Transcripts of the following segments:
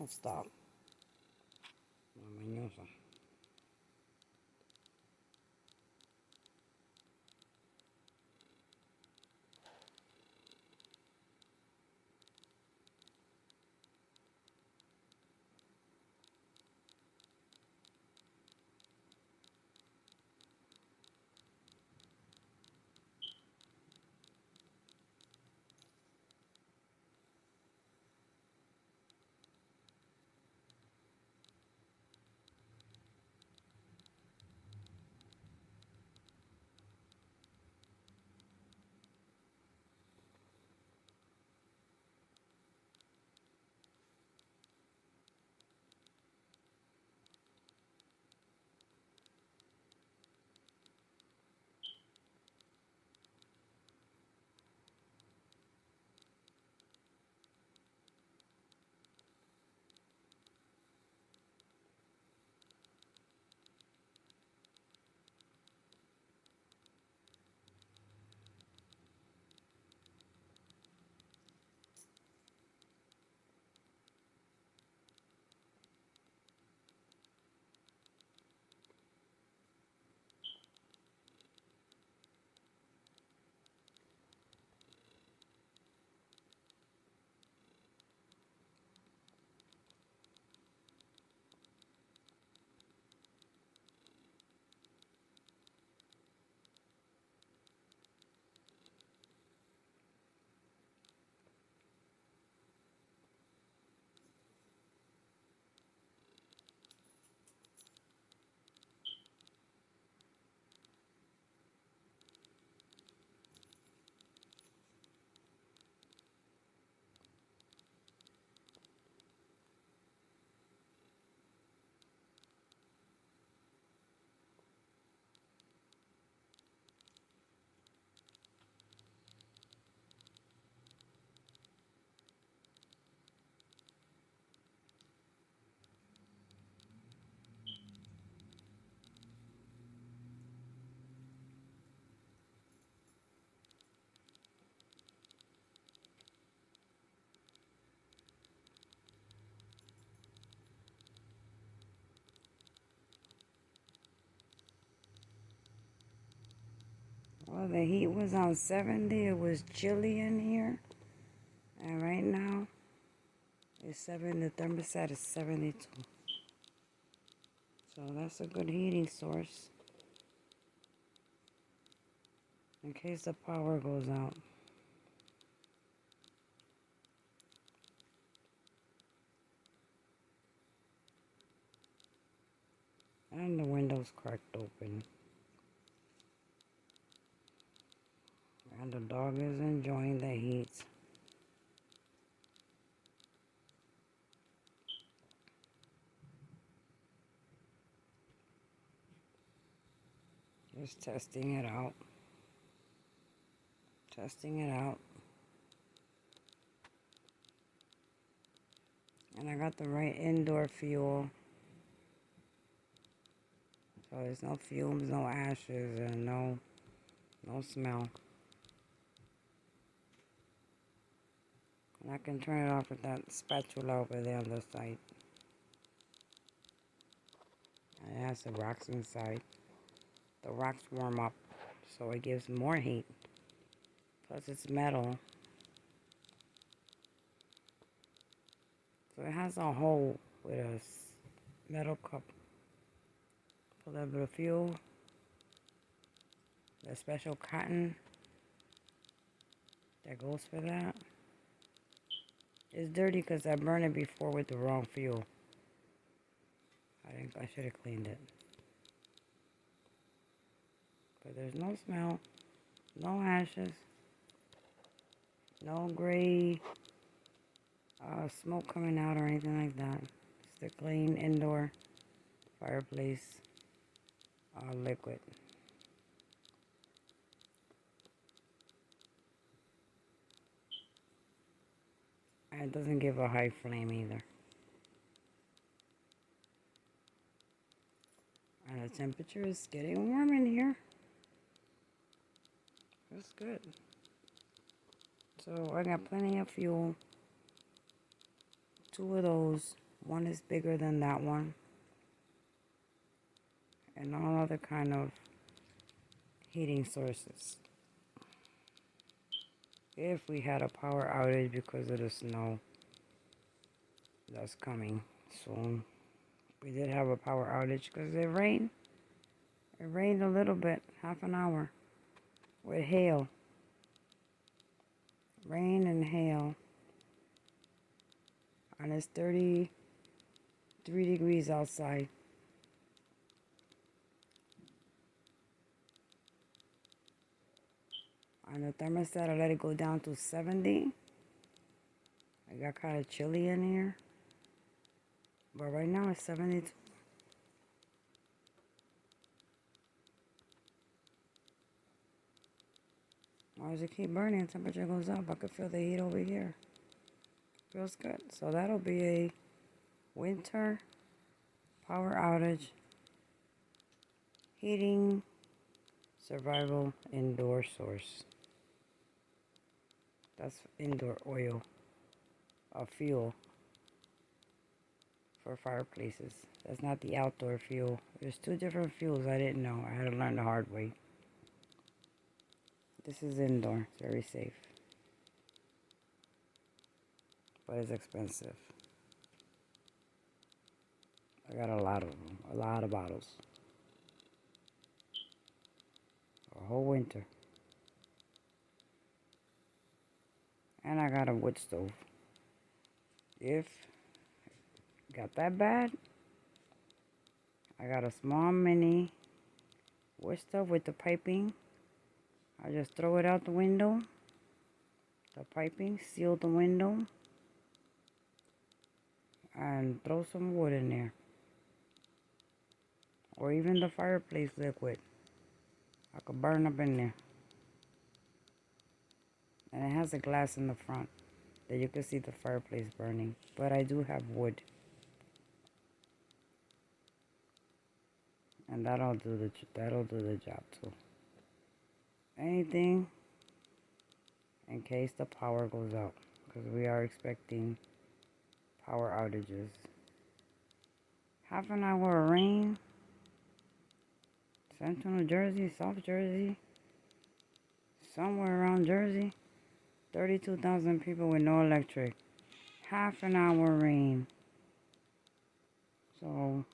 Don't stop. Mañosa. Well, the heat was on 70. It was chilly in here. And right now, it's 7. The thermostat is 72. So that's a good heating source in case the power goes out. And the window's cracked open. And the dog is enjoying the heat. Just testing it out. Testing it out. And I got the right indoor fuel. So there's no fumes, no ashes, and no smell. And I can turn it off with that spatula over there on the side. And it has the rocks inside. The rocks warm up, so it gives more heat. Plus it's metal. So it has a hole with a metal cup. Put a little bit of fuel. The special cotton that goes for that. It's dirty because I burned it before with the wrong fuel. I should have cleaned it. But there's no smell, no ashes, no gray smoke coming out or anything like that. It's the clean indoor fireplace liquid. And it doesn't give a high flame either. And the temperature is getting warm in here. That's good. So I got plenty of fuel. 2 of those. One is bigger than that one. And all other kind of heating sources. If we had a power outage because of the snow that's coming soon. We did have a power outage because it rained. It rained a little bit, half an hour, with hail. Rain and hail. And it's 33 degrees outside. On the thermostat, I let it go down to 70. I got kind of chilly in here. But right now it's 72. As it keep burning, temperature goes up. I could feel the heat over here. Feels good. So that'll be a winter power outage heating survival indoor source. That's indoor oil, fuel for fireplaces. That's not the outdoor fuel. There's two different fuels I didn't know. I had to learn the hard way. This is indoor. It's very safe. But it's expensive. I got a lot of them. A lot of bottles. A whole winter. And I got a wood stove. If it got that bad, I got a small mini wood stove with the piping. I just throw it out the window. The piping, seal the window. And throw some wood in there. Or even the fireplace liquid. I could burn up in there. And it has a glass in the front that you can see the fireplace burning. But I do have wood. And that'll do the job too. Anything in case the power goes out. Because we are expecting power outages. Half an hour of rain. Central New Jersey, South Jersey. Somewhere around Jersey. 32,000 people with no electric. Half an hour rain. So,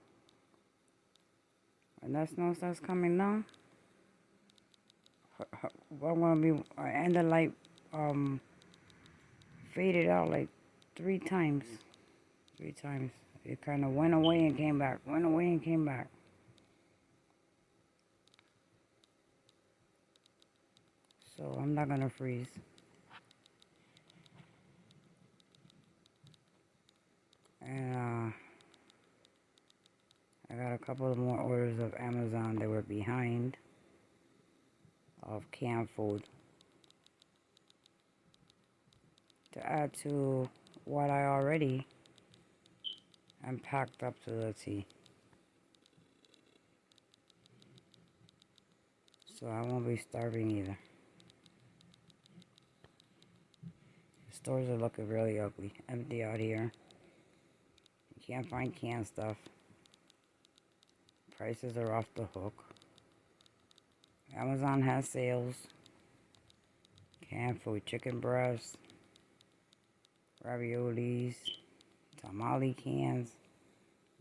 when that snow starts coming down, I'm gonna be, and the light faded out like 3 times. 3 times. It kind of went away and came back. Went away and came back. So I'm not gonna freeze. And I got a couple of more orders of Amazon that were behind of canned food to add to what I already am packed up to the T. So I won't be starving either. The stores are looking really ugly, empty out here. You can't find canned stuff. Prices are off the hook. Amazon has sales. Canned food, chicken breasts, raviolis, tamale cans,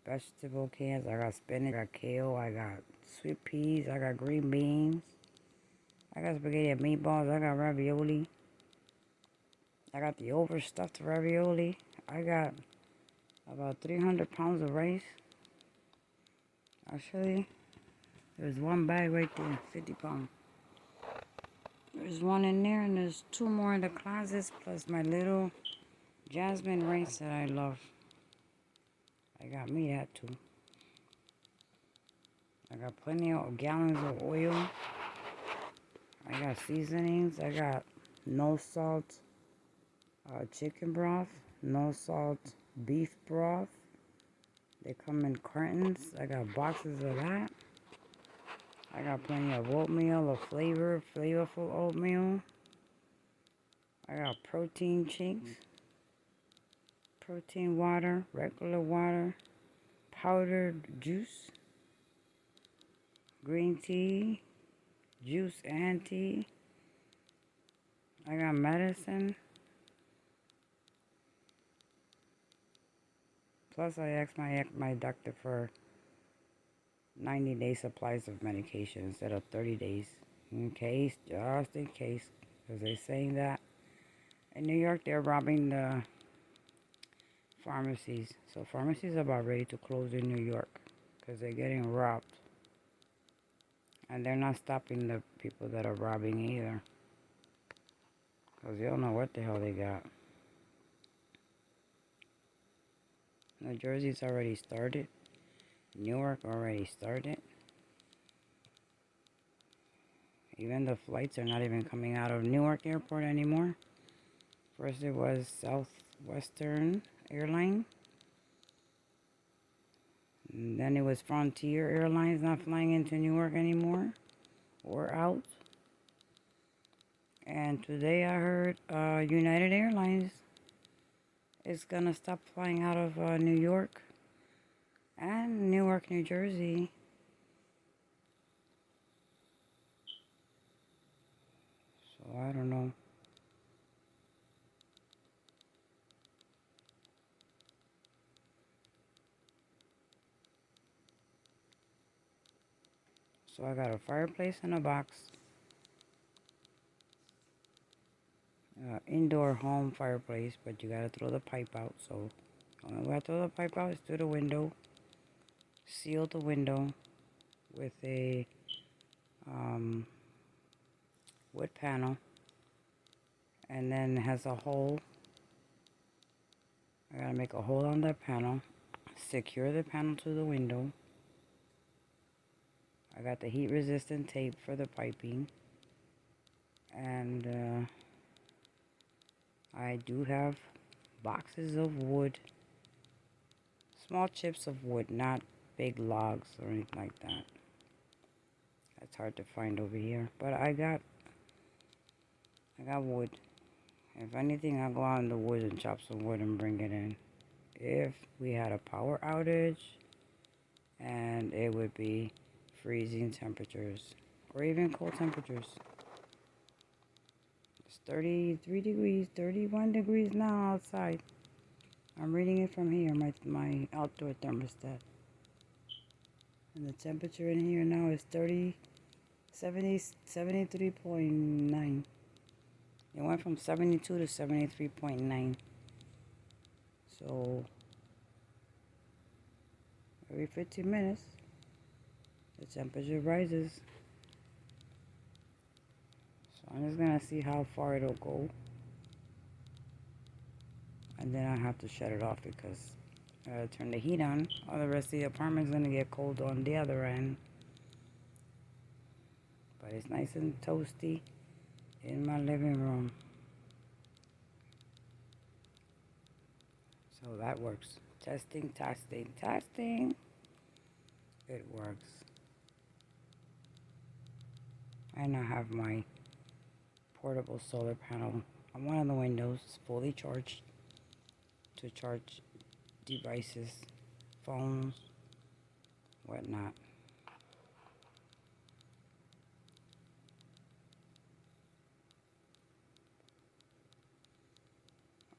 vegetable cans. I got spinach, I got kale, I got sweet peas, I got green beans, I got spaghetti and meatballs, I got ravioli. I got the overstuffed ravioli. I got about 300 pounds of rice. Actually, there's one bag right there, 50 pounds. There's one in there, and there's 2 more in the closets, plus my little jasmine rice that I love. I got me that too. I got plenty of gallons of oil. I got seasonings. I got no salt chicken broth, no salt beef broth. They come in cartons. I got boxes of that. I got plenty of oatmeal, of flavorful oatmeal. I got protein shakes, protein water, regular water, powdered juice, green tea, juice and tea. I got medicine. Plus, I asked my doctor for 90-day supplies of medication instead of 30 days. In case, just in case. Because they're saying that in New York, they're robbing the pharmacies. So pharmacies are about ready to close in New York because they're getting robbed. And they're not stopping the people that are robbing either. Because you don't know what the hell they got. New Jersey's already started. Newark already started. Even the flights are not even coming out of Newark Airport anymore. First it was Southwestern Airline. And then it was Frontier Airlines not flying into Newark anymore. Or out. And today I heard United Airlines is gonna stop flying out of New York and Newark, New Jersey. So I don't know. So I got a fireplace and a box. Indoor home fireplace, but you gotta throw the pipe out. So the only way I throw the pipe out is through the window. Seal the window with a wood panel, and then it has a hole. I gotta make a hole on that panel. Secure the panel to the window. I got the heat resistant tape for the piping, and I do have boxes of wood, small chips of wood, not big logs or anything like that. That's hard to find over here, but I got wood. If anything, I'll go out in the woods and chop some wood and bring it in. If we had a power outage, and it would be freezing temperatures, or even cold temperatures. It's 33 degrees, 31 degrees now outside. I'm reading it from here, my outdoor thermostat. And the temperature in here now is 73.9. It went from 72 to 73.9. So every 15 minutes, the temperature rises. So I'm just gonna see how far it'll go. And then I have to shut it off because I gotta turn the heat on. All the rest of the apartment's gonna get cold on the other end. But it's nice and toasty in my living room. So that works. Testing, testing, testing. It works. And I have my portable solar panel on one of the windows. It's fully charged to charge devices, phones, whatnot.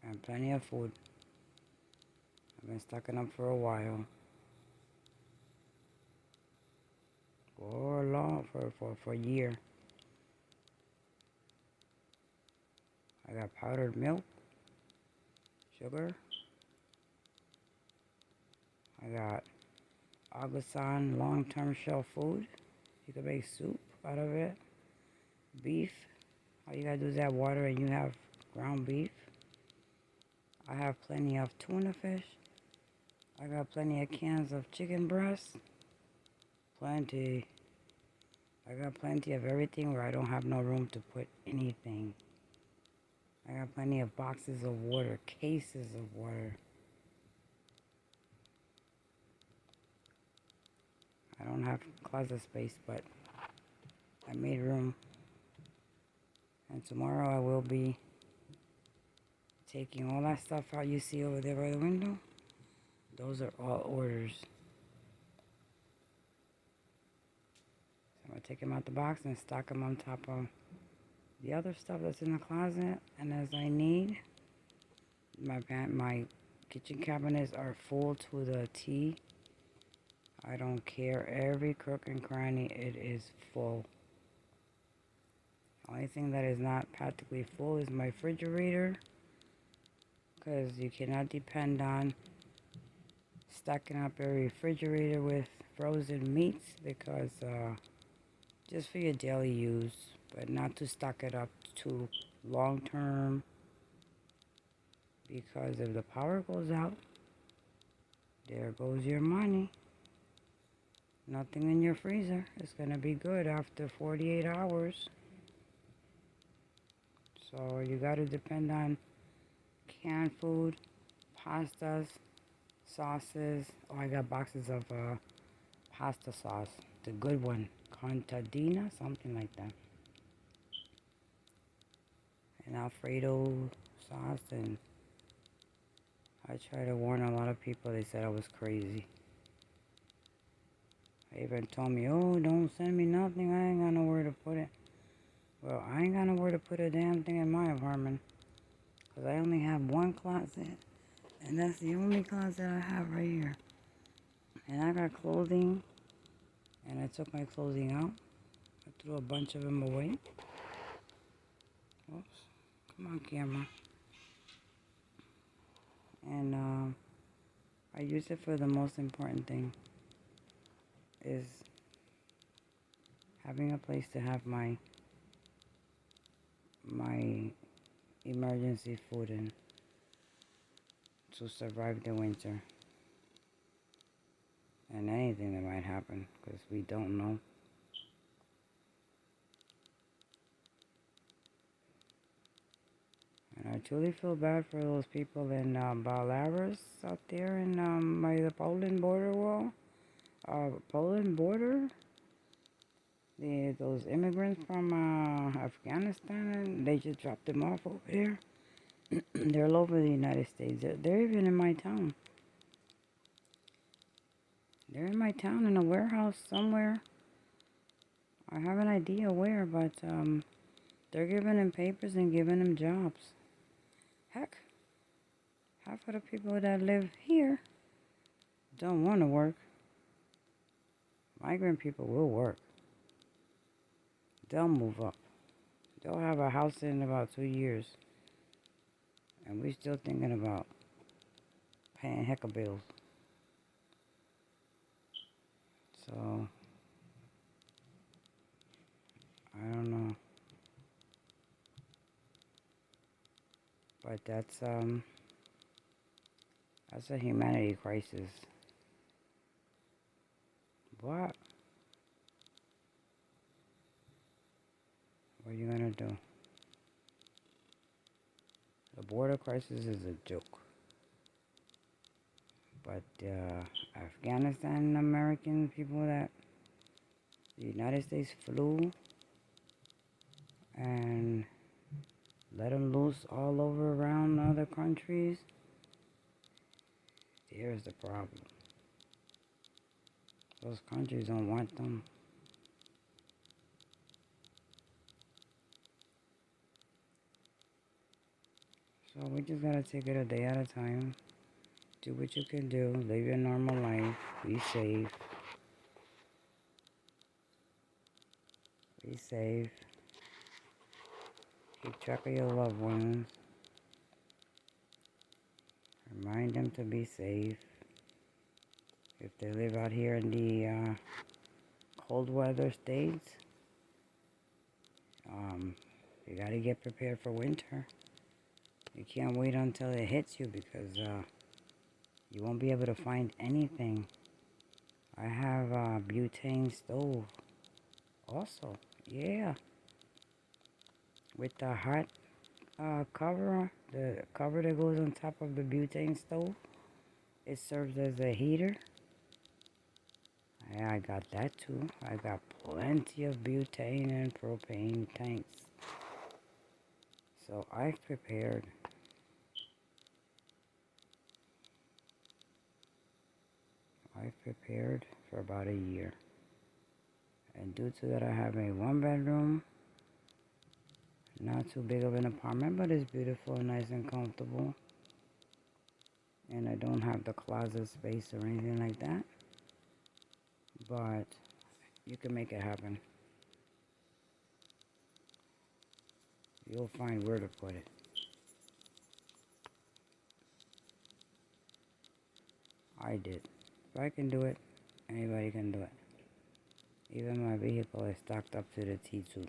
And plenty of food. I've been stocking up for a while. For a year. I got powdered milk, sugar. I got Agusan long-term shelf food. You can make soup out of it. Beef. All you gotta do is add water and you have ground beef. I have plenty of tuna fish. I got plenty of cans of chicken breast. Plenty. I got plenty of everything where I don't have no room to put anything. I got plenty of boxes of water, cases of water. I don't have closet space, but I made room. And tomorrow I will be Taking all that stuff out you see over there by the window, those are all orders. So I'm going to take them out the box and stock them on top of the other stuff that's in the closet. And as I need, my kitchen cabinets are full to the T. I don't care. Every crook and cranny, it is full. The only thing that is not practically full is my refrigerator, because you cannot depend on stocking up a refrigerator with frozen meats, because just for your daily use, but not to stock it up too long term, because if the power goes out, there goes your money. Nothing in your freezer is going to be good after 48 hours. So you got to depend on canned food, pastas, sauces. Oh, I got boxes of pasta sauce, the good one, contadina, something like that. And Alfredo sauce. And I tried to warn a lot of people. They said I was crazy. They even told me, oh, don't send me nothing. I ain't got nowhere to put it. Well, I ain't got nowhere to put a damn thing in my apartment, because I only have one closet. And that's the only closet I have right here. And I got clothing. And I took my clothing out. I threw a bunch of them away. Oops. Come on, camera. And I use it for the most important thing. Is having a place to have my emergency food in to survive the winter and anything that might happen, because we don't know. And I truly feel bad for those people in Belarus out there in by the Poland border wall. Poland border. Those immigrants from Afghanistan, they just dropped them off over there. They're all over the United States. They're even in my town. They're in my town in a warehouse somewhere. I have an idea where, but they're giving them papers and giving them jobs. Heck, half of the people that live here don't want to work. Migrant people will work. They'll move up. They'll have a house in about 2 years. And we're still thinking about paying heck of bills. So, I don't know. But that's a humanity crisis. What? What are you gonna do? The border crisis is a joke. But Afghanistan American people that the United States flew and let them loose all over around other countries, there's the problem. Those countries don't want them. So we just gotta take it a day at a time. Do what you can do. Live your normal life. Be safe. Be safe. Keep track of your loved ones. Remind them to be safe. If they live out here in the cold weather states, you gotta get prepared for winter. You can't wait until it hits you, because you won't be able to find anything. I have a butane stove also. Yeah. With the hot cover, the cover that goes on top of the butane stove, it serves as a heater. Yeah, I got that too. I got plenty of butane and propane tanks. So I've prepared. I've prepared for about a year. And due to that, I have a 1 bedroom, not too big of an apartment, but it's beautiful and nice and comfortable. And I don't have the closet space or anything like that. But you can make it happen. You'll find where to put it. I did. If I can do it, anybody can do it. Even my vehicle is stocked up to the T2.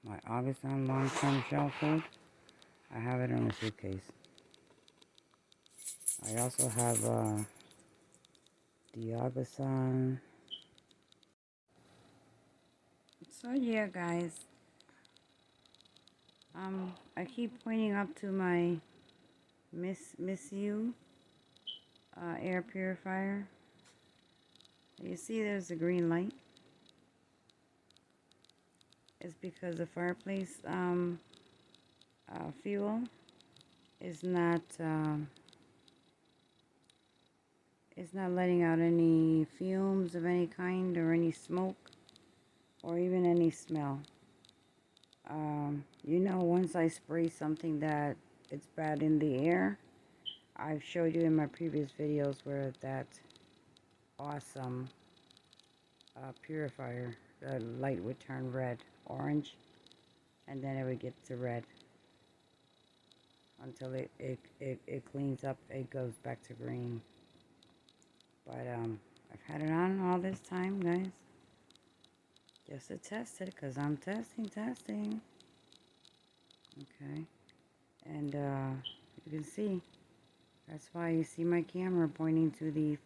My Augustin long-term shelf food, I have it in a suitcase. I also have the Augustin. So yeah, guys. I keep pointing up to my Miss You air purifier. You see there's a green light. It's because the fireplace fuel is not it's not letting out any fumes of any kind or any smoke or even any smell. You know, once I spray something that it's bad in the air, I've showed you in my previous videos where that awesome purifier, the light would turn red, orange, and then it would get to red until it cleans up, it goes back to green. But I've had it on all this time, guys, just to test it, because I'm testing. Okay, and you can see, that's why you see my camera pointing to the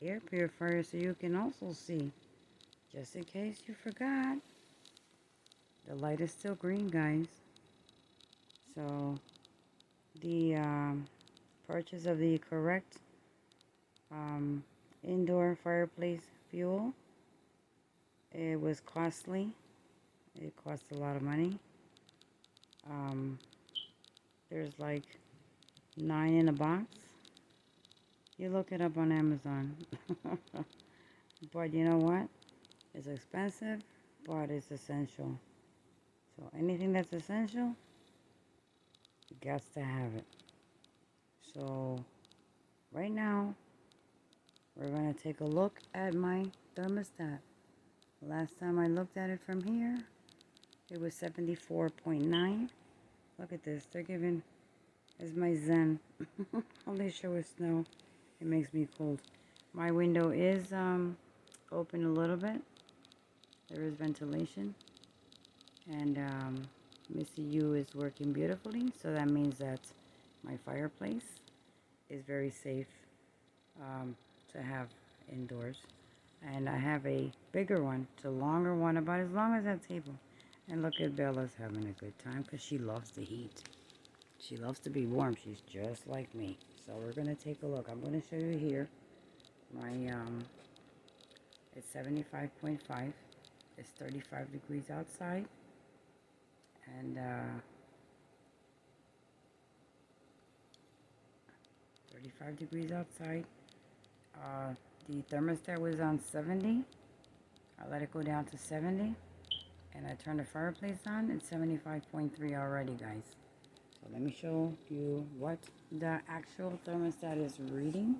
air purifier, so you can also see, just in case you forgot. The light is still green, guys. So the purchase of the correct indoor fireplace fuel, it was costly. It cost a lot of money. There's like 9 in a box. You look it up on Amazon. But you know what? It's expensive, but it's essential. So anything that's essential, you got to have it. So right now, we're going to take a look at my thermostat. Last time I looked at it from here, it was 74.9. Look at this. They're giving, as my Zen. All they show is snow. It makes me cold. My window is open a little bit. There is ventilation. And Missy U is working beautifully. So that means that my fireplace is very safe to have indoors. And I have a bigger one, it's a longer one, about as long as that table. And look at Bella's having a good time because she loves the heat. She loves to be warm. She's just like me. So we're going to take a look. I'm going to show you here. My, it's 75.5. It's 35 degrees outside. And 35 degrees outside. The thermostat was on 70. I let it go down to 70. And I turned the fireplace on. It's 75.3 already, guys. So let me show you what the actual thermostat is reading.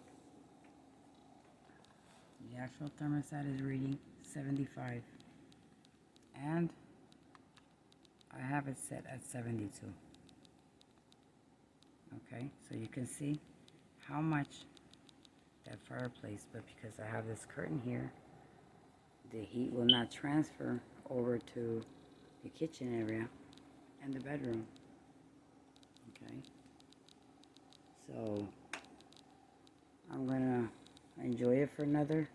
The actual thermostat is reading 75. And I have it set at 72. Okay, so you can see how much that fireplace, but because I have this curtain here, the heat will not transfer over to the kitchen area and the bedroom. Okay, so I'm gonna enjoy it for another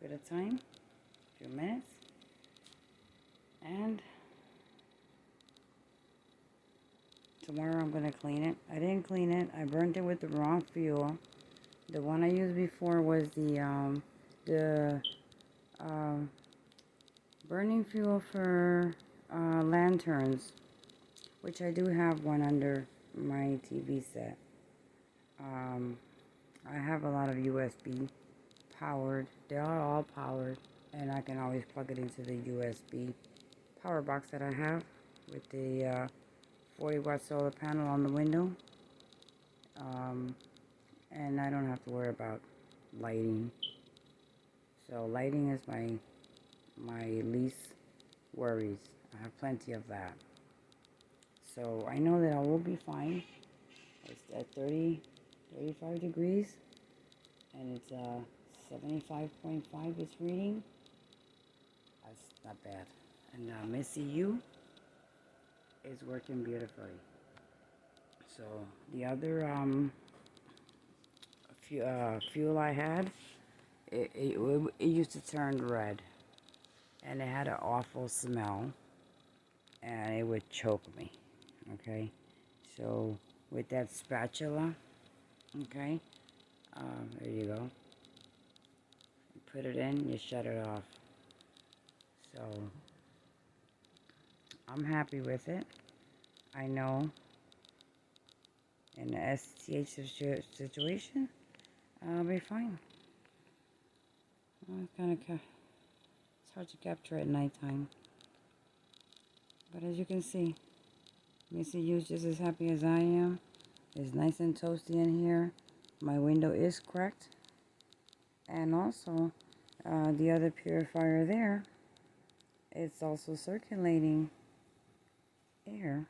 bit of time, a few minutes, and tomorrow I'm gonna clean it. I didn't clean it. I burned it with the wrong fuel. The one I used before was the burning fuel for lanterns. which I do have one under my TV set. I have a lot of USB powered. They are all powered, and I can always plug it into the USB power box that I have with the 40-watt solar panel on the window. And I don't have to worry about lighting. So lighting is my least worries. I have plenty of that. So I know that I will be fine. It's at 35 degrees, and it's 75.5 it's reading. That's not bad. And Missy U is working beautifully. So the other fuel I had, it used to turn red, and it had an awful smell, and it would choke me. Okay, so with that spatula, okay, there you go. You put it in, you shut it off. So I'm happy with it. I know in the STH situation, I'll be fine. Well, it's hard to capture at nighttime. But as you can see, Missy U's just as happy as I am. It's nice and toasty in here. My window is cracked. And also, the other purifier there, it's also circulating air.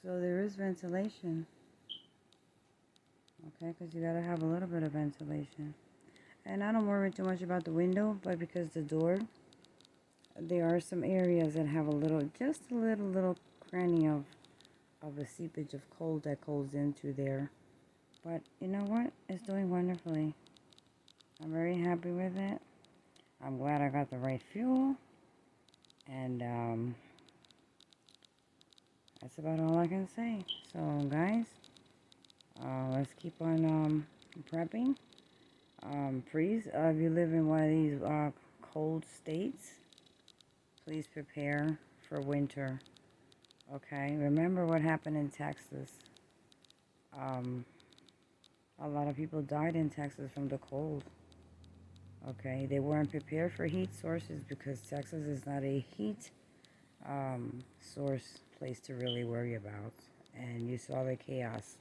So there is ventilation. Okay, because you gotta have a little bit of ventilation. And I don't worry too much about the window, but because the door, there are some areas that have just a little cranny of a seepage of cold that goes into there. But you know what? It's doing wonderfully. I'm very happy with it. I'm glad I got the right fuel. And that's about all I can say. So guys, let's keep on prepping. Please, if you live in one of these cold states, please prepare for winter. Okay, remember what happened in Texas. A lot of people died in Texas from the cold. Okay, they weren't prepared for heat sources because Texas is not a heat source place to really worry about. And you saw the chaos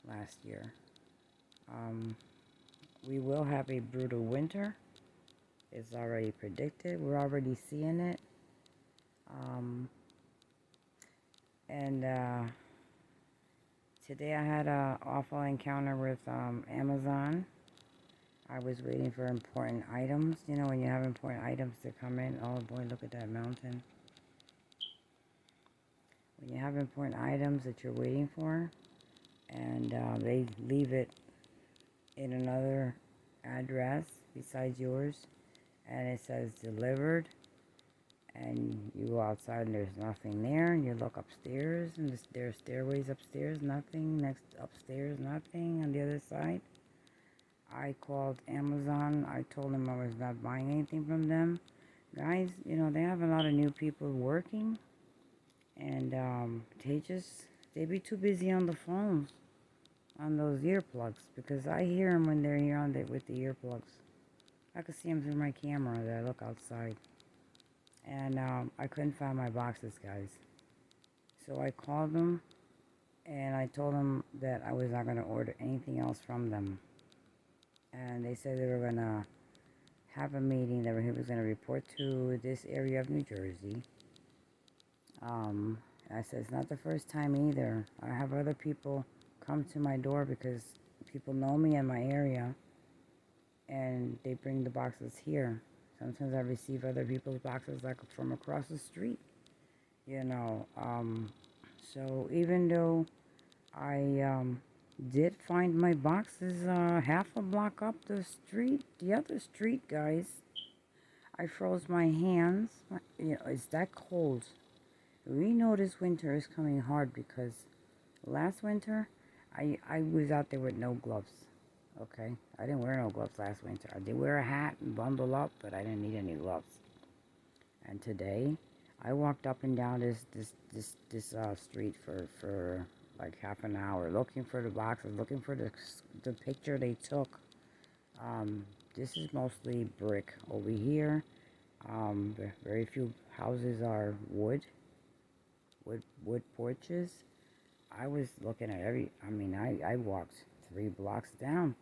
last year. We will have a brutal winter. It's already predicted. We're already seeing it. Today I had an awful encounter with Amazon. I was waiting for important items. You know, when you have important items to come in. Oh boy, look at that mountain. When you have important items that you're waiting for, and they leave it in another address besides yours, and it says delivered, and you go outside and there's nothing there, and you look upstairs and there's stairways upstairs, nothing, next upstairs, nothing, on the other side. I called Amazon. I told them I was not buying anything from them. Guys, you know, they have a lot of new people working, and they be too busy on the phones, on those earplugs, because I hear them when they're here with the earplugs. I could see them through my camera that I look outside. And I couldn't find my boxes, guys. So I called them, and I told them that I was not going to order anything else from them. And they said they were going to have a meeting that he was going to report to this area of New Jersey. I said, it's not the first time either. I have other people come to my door because people know me in my area, and they bring the boxes here. Sometimes I receive other people's boxes like from across the street, you know. So even though I did find my boxes half a block up the other street, guys, I froze my hands. You know, it's that cold. We know this winter is coming hard because last winter I was out there with no gloves. Okay, I didn't wear no gloves last winter. I did wear a hat and bundle up, but I didn't need any gloves. And today, I walked up and down this street for like half an hour looking for the boxes, looking for the picture they took. This is mostly brick over here. Very few houses are wood porches. I was looking at I walked 3 blocks down,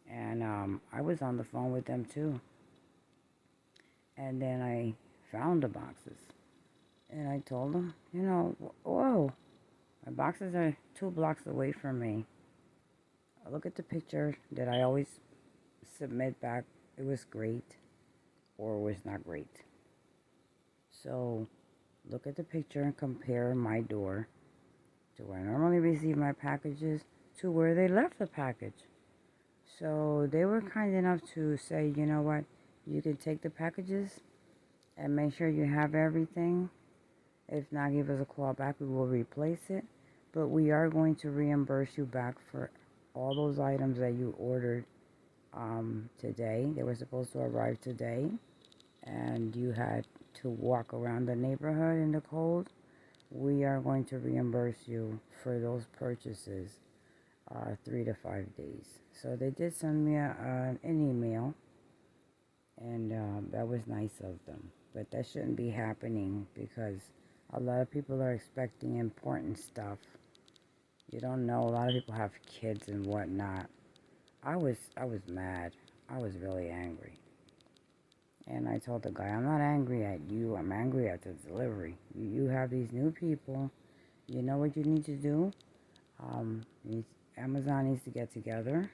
and I was on the phone with them too. And then I found the boxes, and I told them, whoa, my boxes are 2 blocks away from me. Look at the picture that I always submit back. It was great, or was not great. So look at the picture and compare my door to where I normally receive my packages to where they left the package. So they were kind enough to say, you know what, you can take the packages and make sure you have everything. If not, give us a call back. We will replace it. But we are going to reimburse you back for all those items that you ordered today. They were supposed to arrive today, and you had to walk around the neighborhood in the cold. We are going to reimburse you for those purchases 3 to 5 days. So they did send me an email, and that was nice of them. But that shouldn't be happening because a lot of people are expecting important stuff. You don't know. A lot of people have kids and whatnot. I was mad. I was really angry. And I told the guy, I'm not angry at you. I'm angry at the delivery. You have these new people. You know what you need to do? Amazon needs to get together.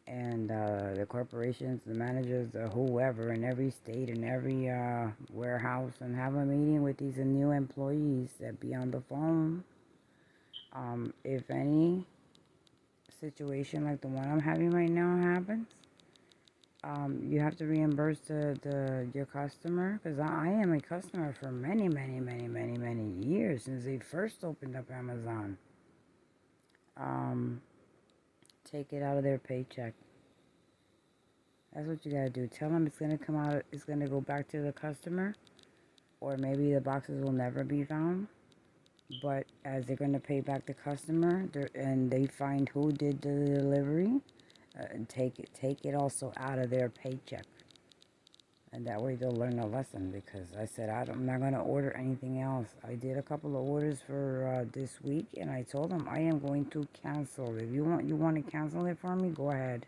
And the corporations, the managers, the whoever in every state and every warehouse, and have a meeting with these new employees that be on the phone. If any situation like the one I'm having right now happens, you have to reimburse your customer, because I am a customer for many years since they first opened up Amazon. Take it out of their paycheck. That's what you gotta do. Tell them it's gonna come out. It's gonna go back to the customer, or maybe the boxes will never be found. But as they're gonna pay back the customer, and they find who did the delivery, take it also out of their paycheck, and that way they'll learn a lesson. Because I said I'm not gonna order anything else. I did a couple of orders for this week, and I told them I am going to cancel. If you want to cancel it for me, go ahead.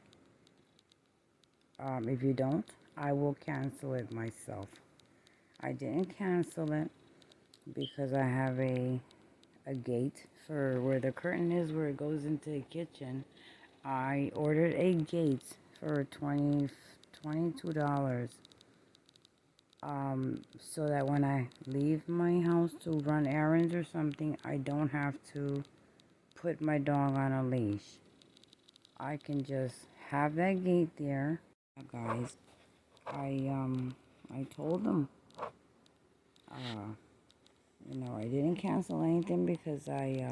If you don't, I will cancel it myself. I didn't cancel it because I have a gate for where the curtain is, where it goes into the kitchen. I ordered a gate for $22. So that when I leave my house to run errands or something, I don't have to put my dog on a leash. I can just have that gate there. Guys, I told them, I didn't cancel anything because I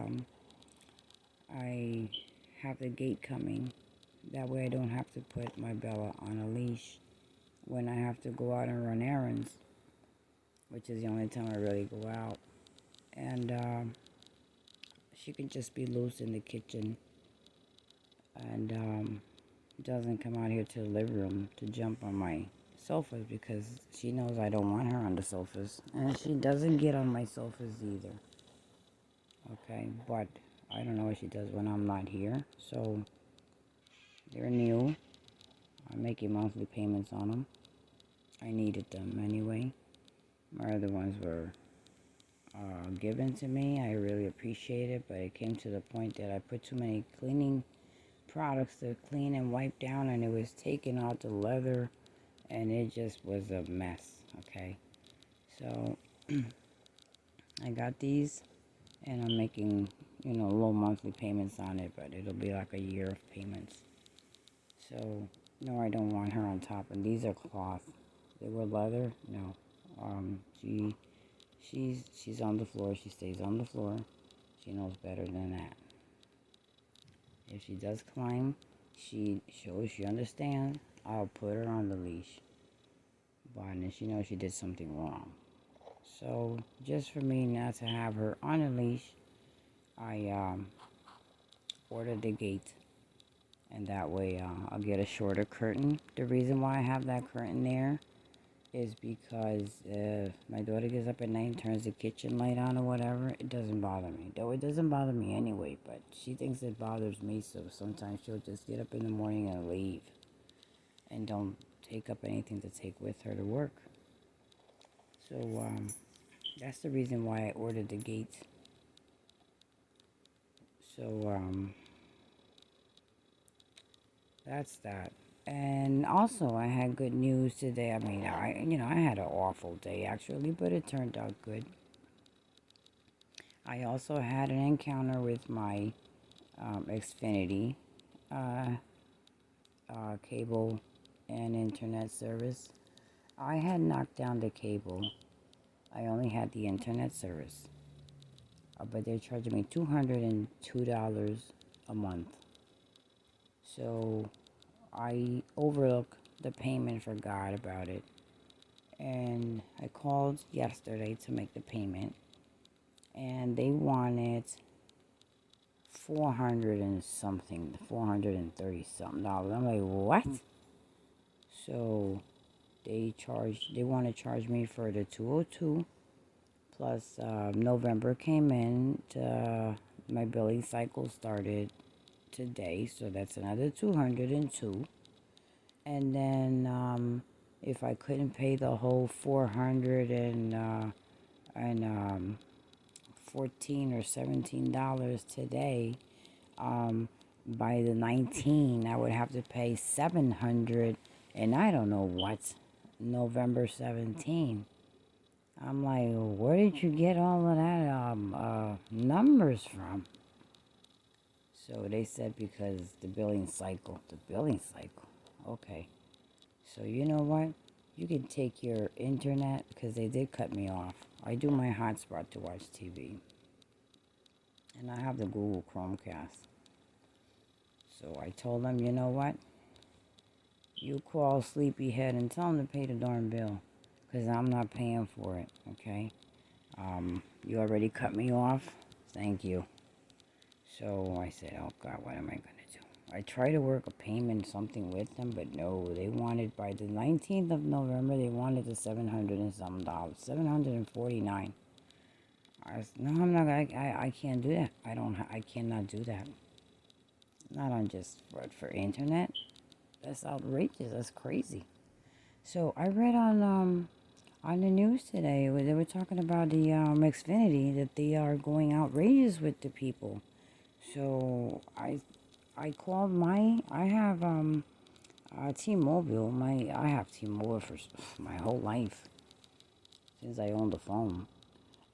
have the gate coming. That way I don't have to put my Bella on a leash when I have to go out and run errands, which is the only time I really go out. And she can just be loose in the kitchen, and doesn't come out here to the living room to jump on my sofas, because she knows I don't want her on the sofas, and she doesn't get on my sofas either. Okay, but I don't know what she does when I'm not here. So they're new. I'm making monthly payments on them. I needed them anyway. My other ones were given to me. I really appreciate it, but it came to the point that I put too many cleaning products to clean and wipe down, and it was taking out the leather, and it just was a mess. Okay, so I got these, and I'm making low monthly payments on it, but it'll be like a year of payments. So no, I don't want her on top. And these are cloth. They were leather. No. She's on the floor. She stays on the floor. She knows better than that. If she does climb, she shows she understands. I'll put her on the leash. But and she knows she did something wrong. So just for me not to have her on a leash, I ordered the gate, and that way I'll get a shorter curtain. The reason why I have that curtain there is because if my daughter gets up at night and turns the kitchen light on or whatever, it doesn't bother me. Though it doesn't bother me anyway, but she thinks it bothers me, so sometimes she'll just get up in the morning and leave and don't take up anything to take with her to work. So that's the reason why I ordered the gate. So that's that. And also, I had good news today. I mean, I had an awful day actually, but it turned out good. I also had an encounter with my Xfinity cable and internet service. I had knocked down the cable. I only had the internet service, but they're charging me $202 a month. So I overlooked the payment, forgot about it, and I called yesterday to make the payment, and they wanted 400 and something, 430 something dollars. I'm like, what? So they want to charge me for the 202 plus November came in. My billing cycle started today, so that's another 202. And then if I couldn't pay the whole 400 and 14 or $17 today, by the 19th I would have to pay 700 and I don't know what, November 17th. I'm like, where did you get all of that numbers from? So they said because the billing cycle. Okay. So you know what? You can take your internet, because they did cut me off. I do my hotspot to watch TV. And I have the Google Chromecast. So I told them, you know what? You call Sleepyhead and tell him to pay the darn bill, because I'm not paying for it, okay? You already cut me off. Thank you. So I said, oh God, what am I going to do? I tried to work a payment, something with them, but no, they wanted by the 19th of November, they wanted the 700 and some dollars, 749. I said, no, I'm not, I can't do that. I cannot do that. Not on just for internet. That's outrageous. That's crazy. So I read on the news today, where they were talking about the Xfinity, that they are going outrageous with the people. So I called I have T-Mobile. I have T-Mobile for my whole life since I owned the phone.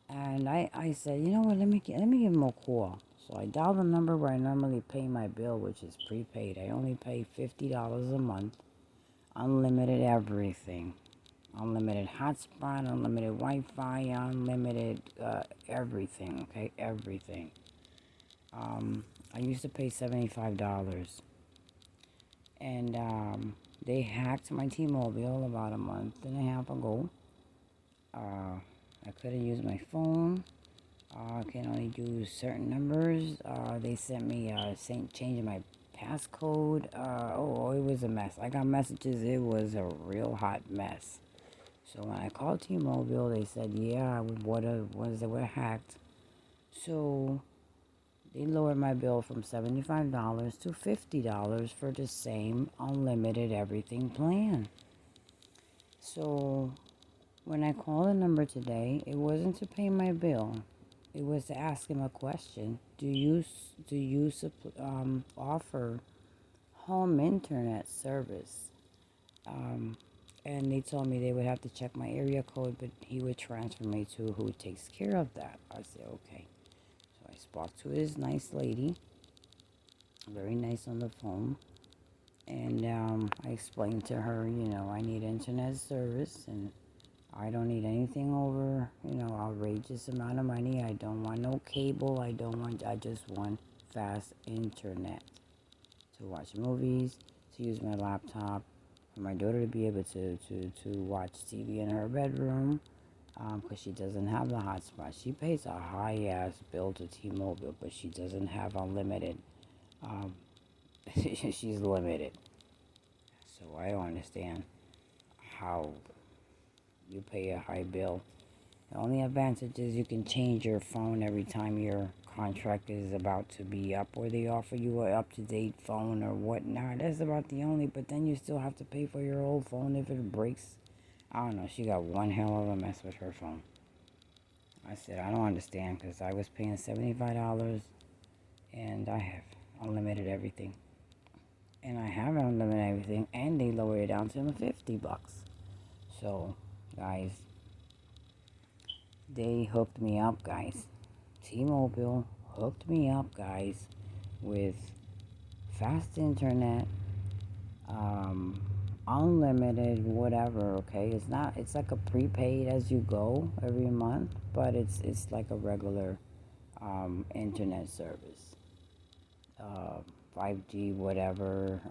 And I said, you know what, let me give them a call. So I dialed the number where I normally pay my bill, which is prepaid. I only pay $50 a month. Unlimited everything. Unlimited hotspot, unlimited Wi-Fi, unlimited everything, okay? Everything. I used to pay $75. And they hacked my T-Mobile about a month and a half ago. I couldn't use my phone. I can only do certain numbers. They sent me changing my passcode. It was a mess. I got messages. It was a real hot mess. So when I called T-Mobile, they said, yeah, we're hacked. So they lowered my bill from $75 to $50 for the same unlimited everything plan. So when I called the number today, it wasn't to pay my bill. It was to ask him a question. Do you offer home internet service? And they told me they would have to check my area code, but he would transfer me to who takes care of that. I said, okay. So I spoke to this nice lady, very nice on the phone. And I explained to her, I need internet service, and I don't need anything over, outrageous amount of money. I don't want no cable. I just want fast internet to watch movies, to use my laptop, for my daughter to be able to watch TV in her bedroom, because she doesn't have the hotspot. She pays a high-ass bill to T-Mobile, but she doesn't have unlimited. Um, she's limited. So I don't understand how you pay a high bill. The only advantage is you can change your phone every time your contract is about to be up, or they offer you an up-to-date phone or whatnot. That's about the only, but then you still have to pay for your old phone if it breaks. I don't know. She got one hell of a mess with her phone. I said, I don't understand, because I was paying $75 and I have unlimited everything. And I have unlimited everything, and they lowered it down to $50. So, guys, they hooked me up, guys. T-Mobile hooked me up, guys, with fast internet, unlimited, whatever. Okay, it's like a prepaid as you go every month, but it's like a regular internet service. 5G, whatever,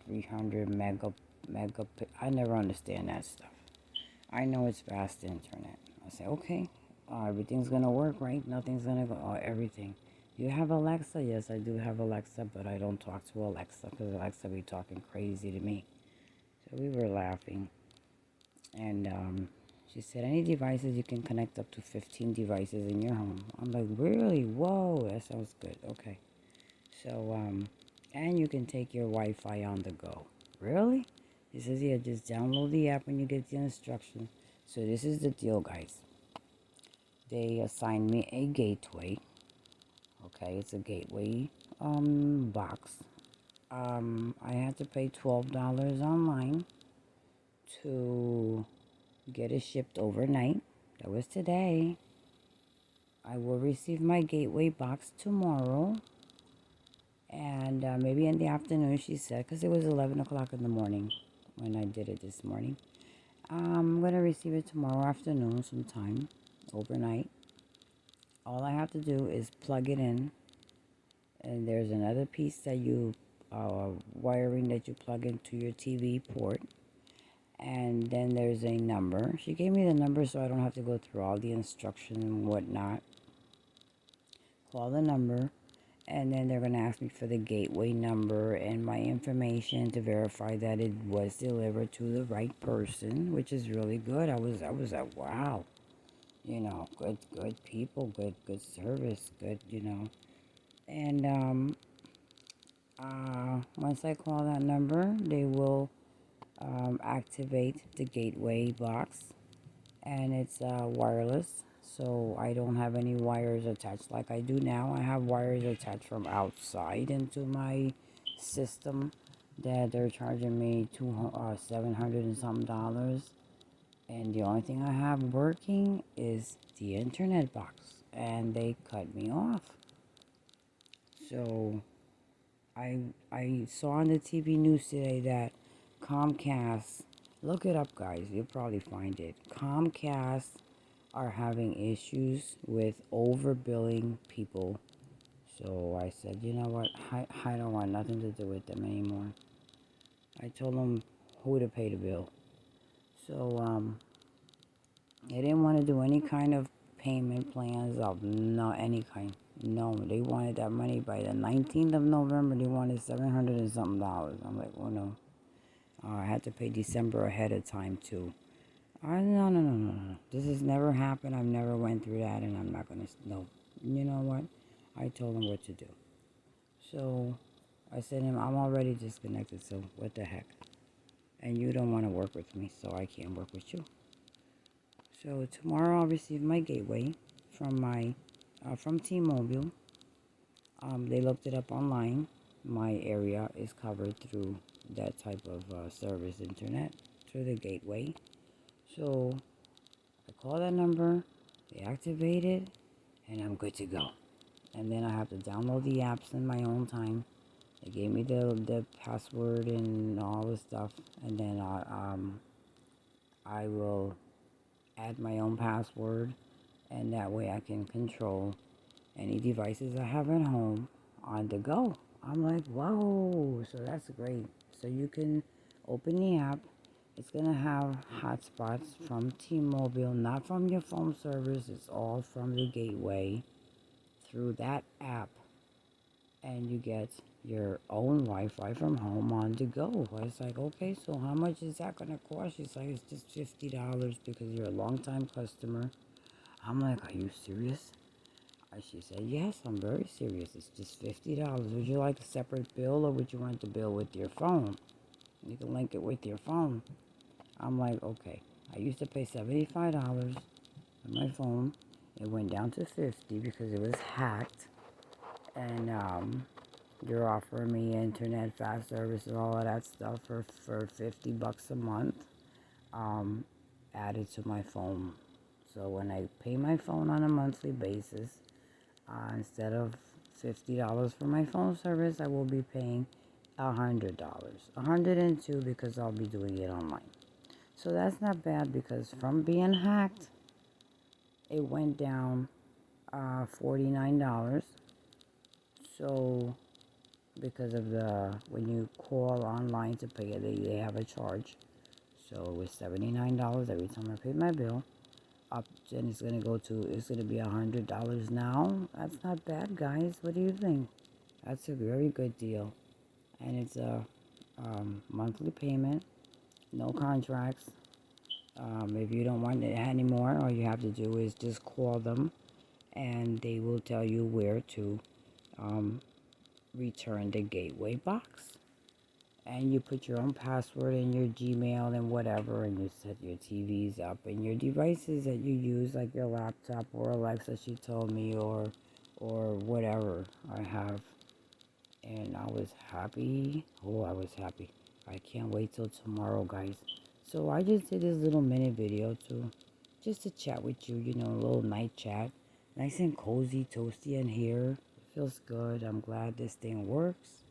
300 mega. I never understand that stuff. I know it's fast internet. I say, okay, everything's gonna work, right? Nothing's gonna go. Everything. Do you have Alexa? Yes, I do have Alexa, but I don't talk to Alexa because Alexa be talking crazy to me. So we were laughing, and she said, any devices you can connect up to 15 devices in your home. I'm like, really? Whoa, that sounds good. Okay. So, and you can take your Wi-Fi on the go. Really? He says, yeah, just download the app when you get the instructions. So this is the deal, guys. They assigned me a gateway. Okay, it's a gateway box. I had to pay $12 online to get it shipped overnight. That was today. I will receive my gateway box tomorrow. And maybe in the afternoon, she said, because it was 11 o'clock in the morning when I did it this morning. I'm going to receive it tomorrow afternoon sometime, overnight. All I have to do is plug it in. And there's another piece that you, wiring that you plug into your TV port. And then there's a number. She gave me the number so I don't have to go through all the instructions and whatnot. Call the number. And then they're going to ask me for the gateway number and my information to verify that it was delivered to the right person, which is really good. I was like, wow, good people, good service, good, And once I call that number, they will activate the gateway box, and it's wireless. So I don't have any wires attached like I do now. I have wires attached from outside into my system that they're charging me $700 and something dollars. And the only thing I have working is the internet box, and they cut me off. So I saw on the TV news today that Comcast, look it up, guys, you'll probably find it. Comcast are having issues with overbilling people. So I said, you know what, I don't want nothing to do with them anymore. I told them who to pay the bill. So they didn't want to do any kind of payment plans of no any kind. No, they wanted that money by the 19th of November. They wanted $700 and something dollars. I'm like, well, no. I had to pay December ahead of time too. No. This has never happened. I've never went through that, and I'm not going to, no. You know what? I told him what to do. So I said to him, I'm already disconnected, so what the heck? And you don't want to work with me, so I can't work with you. So tomorrow I'll receive my gateway from T-Mobile. They looked it up online. My area is covered through that type of service internet through the gateway. So I call that number, they activate it, and I'm good to go. And then I have to download the apps in my own time. They gave me the password and all the stuff, and then I will add my own password, and that way I can control any devices I have at home on the go. I'm like, whoa, so that's great. So you can open the app, It's going to have hotspots from T-Mobile, not from your phone service. It's all from the gateway through that app. And you get your own Wi-Fi from home on the go. I was like, okay, so how much is that going to cost? She's like, it's just $50 because you're a long-time customer. I'm like, are you serious? She said, yes, I'm very serious. It's just $50. Would you like a separate bill or would you want the bill with your phone? You can link it with your phone. I'm like, okay. I used to pay $75 on my phone. It went down to $50 because it was hacked. And you're offering me internet, fast service, and all of that stuff for $50 a month added to my phone. So when I pay my phone on a monthly basis, instead of $50 for my phone service, I will be paying $100. $102 because I'll be doing it online. So that's not bad because from being hacked, it went down $49. So because of when you call online to pay it, they have a charge. So it was $79 every time I paid my bill. Up, and it's gonna be $100 now. That's not bad, guys. What do you think? That's a very good deal, and it's a monthly payment, no contracts. If you don't want it anymore, all you have to do is just call them, and they will tell you where to return the gateway box. And you put your own password in your Gmail and whatever, and you set your TVs up and your devices that you use, like your laptop or Alexa, she told me, or whatever I have. And I was happy. Oh, I was happy. I can't wait till tomorrow, guys. So I just did this little minute video just to chat with you, a little night chat. Nice and cozy, toasty in here. It feels good. I'm glad this thing works.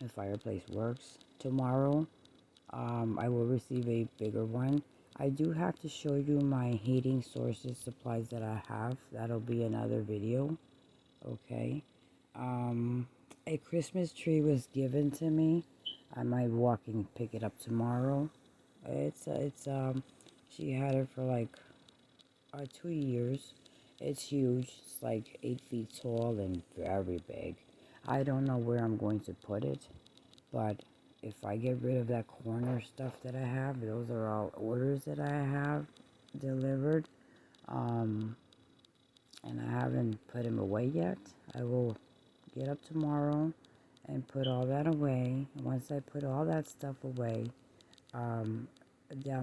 The fireplace works. Tomorrow, I will receive a bigger one. I do have to show you my heating sources, supplies that I have. That'll be another video. Okay. A Christmas tree was given to me. I might walk and pick it up tomorrow. She had it for like 2 years. It's huge. It's like 8 feet tall and very big. I don't know where I'm going to put it, but if I get rid of that corner stuff that I have, those are all orders that I have delivered, and I haven't put them away yet. I will get up tomorrow and put all that away. And once I put all that stuff away, I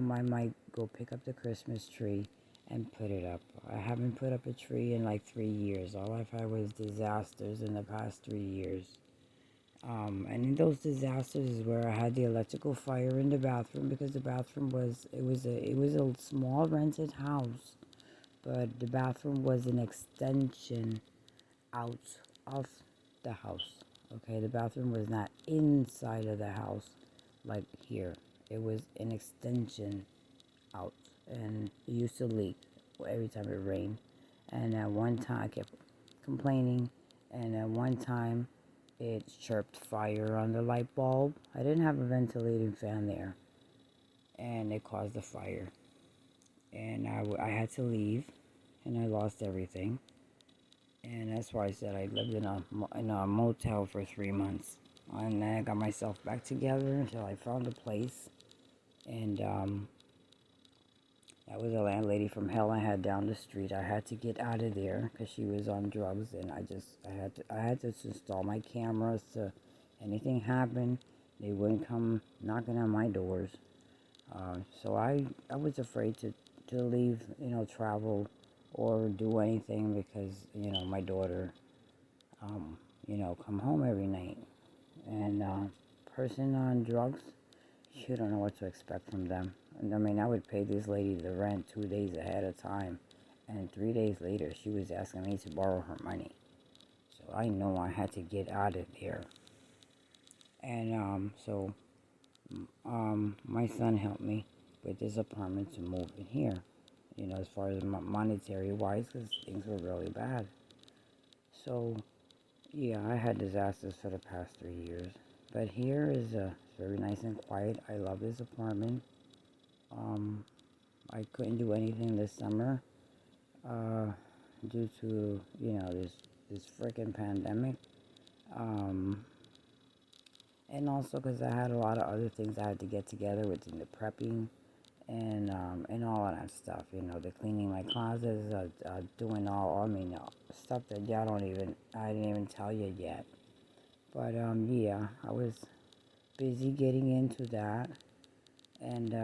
might go pick up the Christmas tree and put it up. I haven't put up a tree in like 3 years. All I've had was disasters in the past 3 years. And in those disasters is where I had the electrical fire in the bathroom, because the bathroom it was a small rented house, but the bathroom was an extension out of the house. Okay, the bathroom was not inside of the house like here. It was an extension out, and it used to leak every time it rained. And at one time I kept complaining, and at one time it chirped fire on the light bulb. I didn't have a ventilating fan there, and it caused a fire. And I had to leave, and I lost everything. And that's why I said I lived in a motel for 3 months. And then I got myself back together until I found a place. And that was a landlady from hell I had down the street. I had to get out of there because she was on drugs, and I had to install my cameras. To anything happen, they wouldn't come knocking on my doors. So I was afraid to leave, travel or do anything, because my daughter, come home every night, and person on drugs, you don't know what to expect from them. And I mean, I would pay this lady the rent 2 days ahead of time, and 3 days later, she was asking me to borrow her money. So I know I had to get out of there. And my son helped me with this apartment to move in here, as far as monetary wise, because things were really bad. So, yeah, I had disasters for the past 3 years. But here is very nice and quiet. I love this apartment. Um, I couldn't do anything this summer uh, due to this freaking pandemic, um, and also because I had a lot of other things I had to get together within the prepping and all of that stuff. The cleaning my closets, doing stuff that I didn't even tell you yet. But yeah, I was busy getting into that, and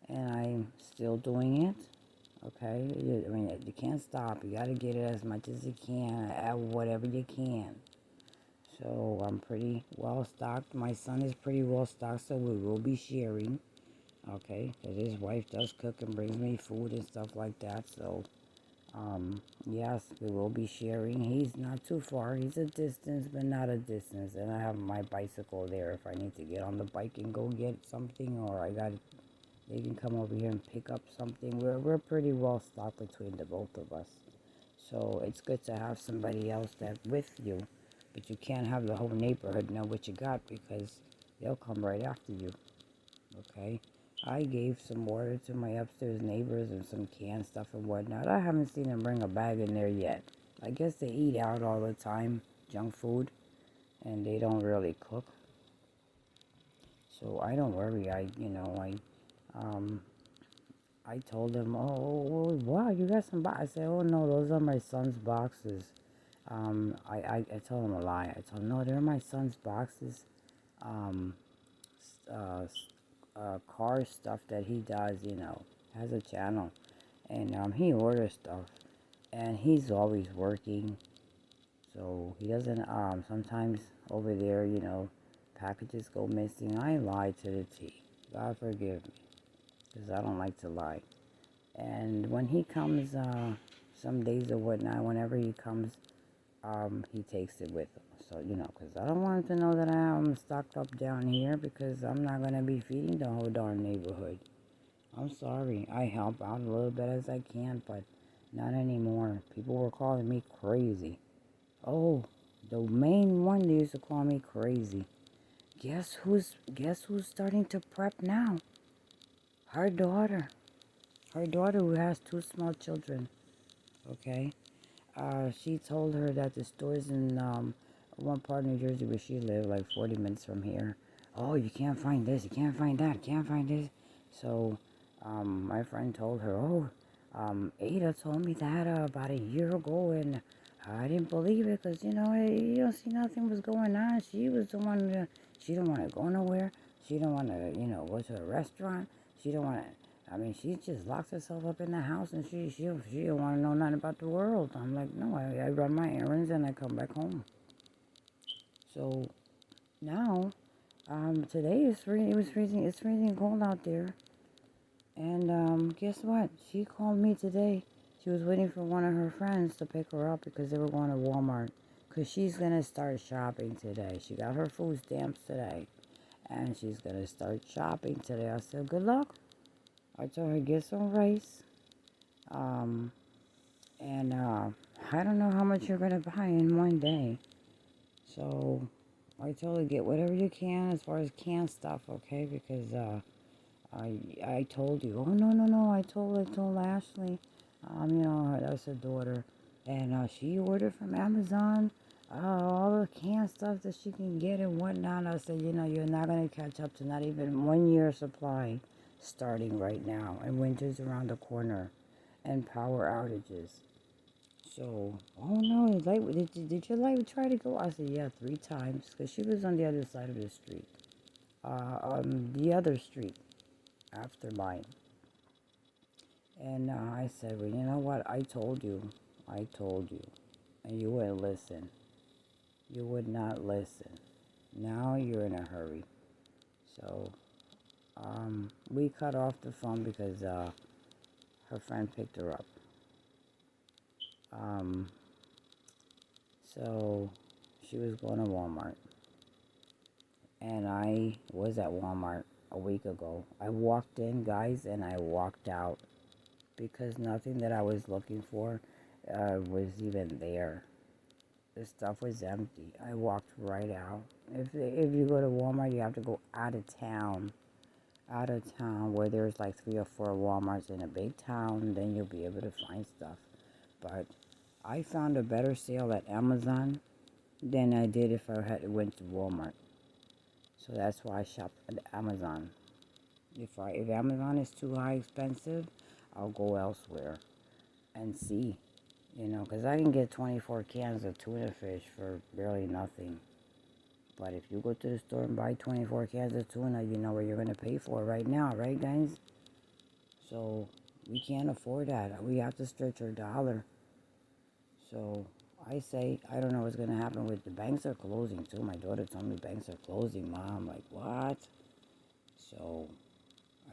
I'm still doing it. Okay, you can't stop. You gotta get it as much as you can, at whatever you can. So I'm pretty well stocked. My son is pretty well stocked, so we will be sharing. Okay, because his wife does cook and brings me food and stuff like that. So, yes, we will be sharing. He's not too far. He's a distance, but not a distance. And I have my bicycle there if I need to get on the bike and go get something, or they can come over here and pick up something. We're pretty well stocked between the both of us. So it's good to have somebody else that's with you, but you can't have the whole neighborhood know what you got because they'll come right after you. Okay, I gave some water to my upstairs neighbors and some canned stuff and whatnot. I haven't seen them bring a bag in there yet. I guess they eat out all the time, junk food, and they don't really cook. So I don't worry. Um, I told them, oh, wow, you got some boxes. I said, oh, no, those are my son's boxes. I told him a lie. I told him, no, they're my son's boxes. Um, car stuff that he does, has a channel. And he orders stuff. And he's always working. So he doesn't, sometimes over there, packages go missing. I lie to the T. God forgive me. Because I don't like to lie. And when he comes, some days or whatnot, whenever he comes, he takes it with him. So, because I don't want him to know that I'm stocked up down here because I'm not going to be feeding the whole darn neighborhood. I'm sorry. I help out a little bit as I can, but not anymore. People were calling me crazy. Oh, the main one they used to call me crazy. Guess who's starting to prep now? Her daughter. Her daughter who has two small children. Okay? She told her that the stores in one part of New Jersey where she lived, like 40 minutes from here, oh, you can't find this, you can't find that, you can't find this. So my friend told her, oh, Ada told me that about a year ago, and I didn't believe it because, you don't see nothing was going on. She was the one, she don't want to go nowhere. She don't want to, go to a restaurant. She don't want to. She just locks herself up in the house and she don't want to know nothing about the world. I'm like, no, I run my errands and I come back home. So now, today is freezing. It was freezing. It's freezing cold out there. And guess what? She called me today. She was waiting for one of her friends to pick her up because they were going to Walmart. Because she's going to start shopping today. She got her food stamps today. And she's going to start shopping today. I said, good luck. I told her, get some rice. And I don't know how much you're going to buy in one day. So I told her, get whatever you can as far as canned stuff, okay? Because I told you. Oh, no. I told Ashley. That's her daughter. And she ordered from Amazon all the canned stuff that she can get and whatnot. I said, you're not going to catch up to not even 1 year supply starting right now. And winter's around the corner. And power outages. So, oh no, did your light try to go? I said, yeah, 3 times. Because she was on the other side of the street. The other street after mine. And I said, well, you know what? I told you. And you wouldn't listen. You would not listen. Now you're in a hurry. So, we cut off the phone because her friend picked her up. So she was going to Walmart. And I was at Walmart a week ago. I walked in, guys, and I walked out because nothing that I was looking for was even there. the stuff was empty. I walked right out. If you go to Walmart, you have to go out of town where there's like 3 or 4 Walmarts in a big town. Then you'll be able to find stuff. But I found a better sale at Amazon than I did if I had went to Walmart. So that's why I shop at Amazon. If Amazon is too high expensive, I'll go elsewhere and see, because I can get 24 cans of tuna fish for barely nothing. But if you go to the store and buy 24 cans of tuna, you know what you're going to pay for right now, right, guys? So we can't afford that. We have to stretch our dollar. So I say, I don't know what's going to happen with the banks are closing too. My daughter told me banks are closing, Mom. Like, what? So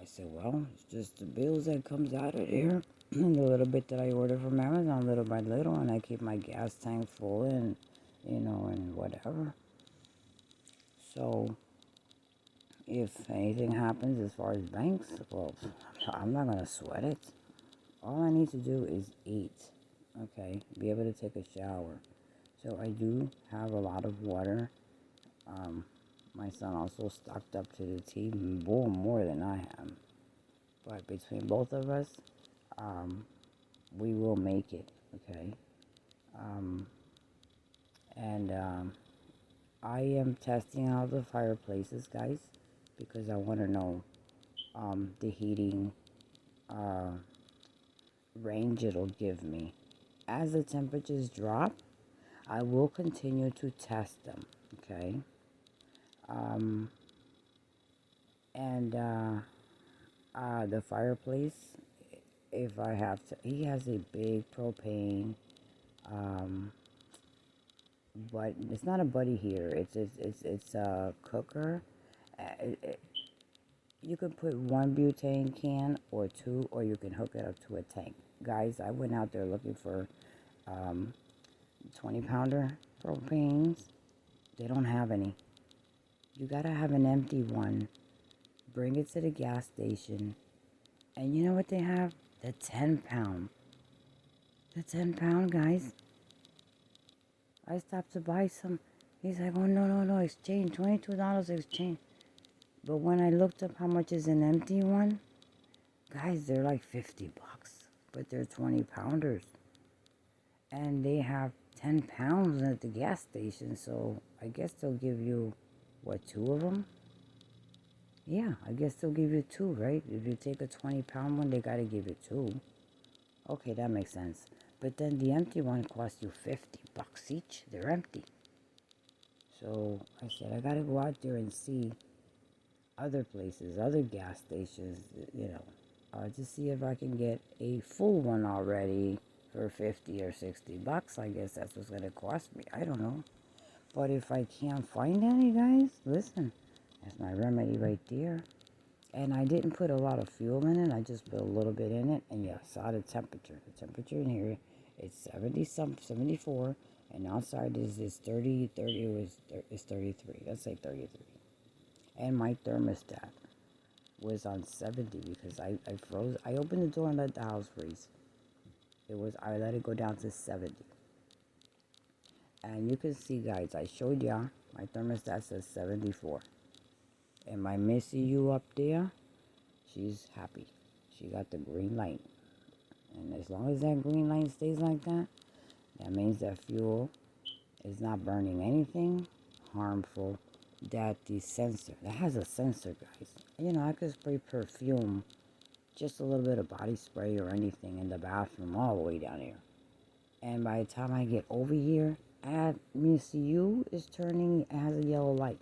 I said, well, it's just the bills that comes out of there. And the little bit that I order from Amazon, little by little, and I keep my gas tank full and, and whatever. So if anything happens as far as banks, well, I'm not going to sweat it. All I need to do is eat, okay, be able to take a shower. So I do have a lot of water. My son also stocked up to the T, more than I am. But between both of us, we will make it, okay? And I am testing out the fireplaces, guys, because I want to know the heating range it'll give me. As the temperatures drop, I will continue to test them, okay? And the fireplace, if I have to, he has a big propane, but it's not a buddy heater. It's a cooker. You can put 1 butane can or 2, or you can hook it up to a tank. Guys, I went out there looking for 20-pounder propanes. They don't have any. You gotta have an empty one. Bring it to the gas station. And you know what they have? The 10-pound. The 10-pound, guys. I stopped to buy some. He's like, oh, no, exchange. $22 exchange. But when I looked up how much is an empty one, guys, they're like $50. But they're 20-pounders. And they have 10 pounds at the gas station. So I guess they'll give you, 2 of them? Yeah, I guess they'll give you 2, right? If you take a 20-pound one, they got to give you 2. Okay, that makes sense. But then the empty one costs you $50 each. They're empty. So I said, I got to go out there and see other places, other gas stations, to see if I can get a full one already for $50 or $60. I guess that's what's going to cost me. I don't know. But if I can't find any, guys, listen, that's my remedy right there. And I didn't put a lot of fuel in it. I just put a little bit in it. And yeah, saw the temperature. The temperature in here is 74. And outside is 30, it's 33. Let's say 33. And my thermostat was on 70 because I froze. I opened the door and let the house freeze. I let it go down to 70. And you can see, guys, I showed y'all my thermostat says 74. And my Missy U up there, she's happy. She got the green light. And as long as that green light stays like that, that means that fuel is not burning anything harmful. That has a sensor, guys. I could spray perfume, just a little bit of body spray or anything in the bathroom all the way down here. And by the time I get over here, at Missy U is turning, it has a yellow light.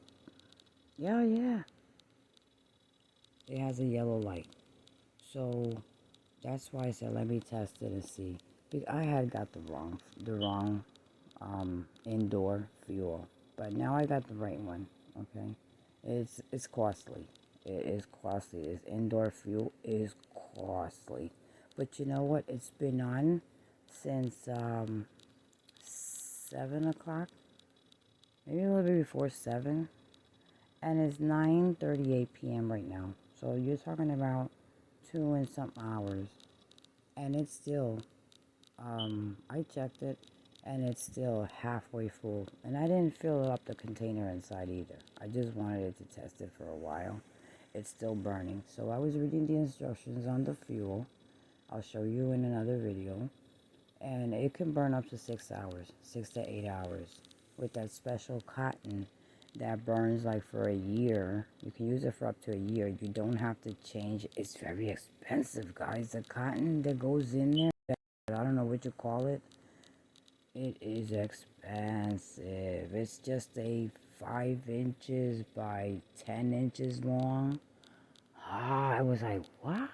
Yeah. It has a yellow light. So that's why I said, let me test it and see. Because I had got the wrong indoor fuel. But now I got the right one, okay? It's costly. It is costly. This indoor fuel is costly. But you know what? It's been on since 7 o'clock. Maybe a little bit before 7. And it's 9:38 p.m. right now. So you're talking about 2 and some hours. And it's still, I checked it, and it's still halfway full. And I didn't fill up the container inside either. I just wanted it to test it for a while. It's still burning. So I was reading the instructions on the fuel. I'll show you in another video. And it can burn up to 6 hours, 6 to 8 hours. With that special cotton that burns like for a year. You can use it for up to a year. You don't have to change it. It's very expensive, guys. The cotton that goes in there, I don't know what you call it. It is expensive. It's just a 5 inches by 10 inches long. I was like, what?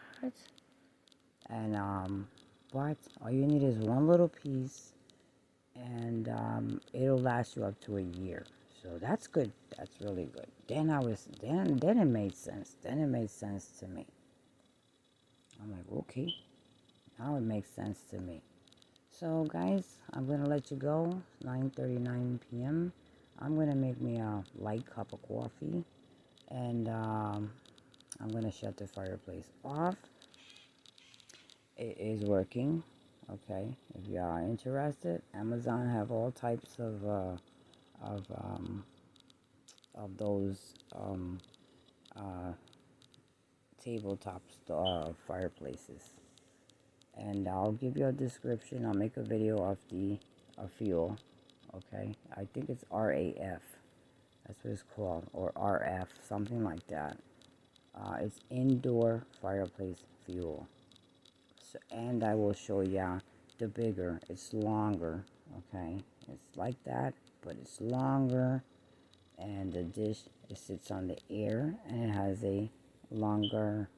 And but all you need is one little piece, and it'll last you up to a year. So that's good. That's really good. Then it made sense. Then it made sense to me. I'm like, okay, now it makes sense to me. So guys, I'm gonna let you go. 9:39 p.m. I'm gonna make me a light cup of coffee, and I'm gonna shut the fireplace off. It is working. Okay, if you are interested, Amazon have all types of those tabletop fireplaces, and I'll give you a description. I'll make a video of the fuel. Okay, I think it's RAF. That's what it's called, or RF, something like that. It's indoor fireplace fuel. So, and I will show ya the bigger. It's longer. Okay, it's like that, but it's longer, and the dish, it sits on the air, and it has a longer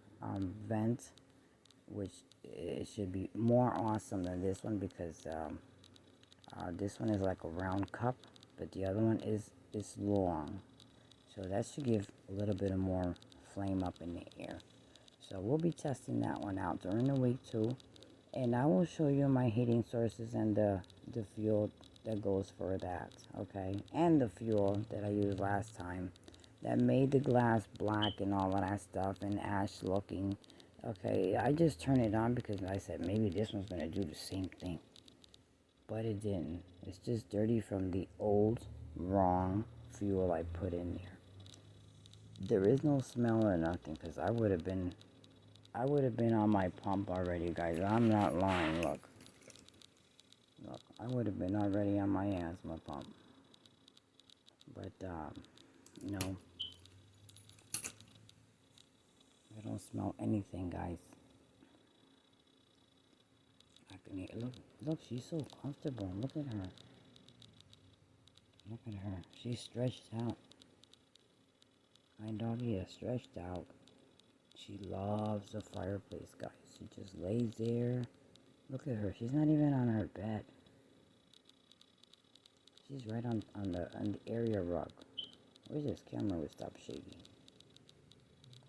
vent, which it should be more awesome than this one, because this one is like a round cup, but the other one is long. So that should give a little bit of more flame up in the air. So we'll be testing that one out during the week too. And I will show you my heating sources and the fuel that goes for that, okay? And the fuel that I used last time that made the glass black and all of that stuff and ash looking. Okay, I just turned it on because I said maybe this one's going to do the same thing. But it didn't. It's just dirty from the old, wrong fuel I put in there. There is no smell or nothing, because I would have been on my pump already, guys. I'm not lying. Look, I would have been already on my asthma pump. But no, I don't smell anything, guys. I can eat. Look, she's so comfortable. Look at her. Look at her. She's stretched out. My doggy is stretched out. She loves the fireplace, guys. She just lays there. Look at her. She's not even on her bed. She's right on the area rug. Wish this camera would stop shaking.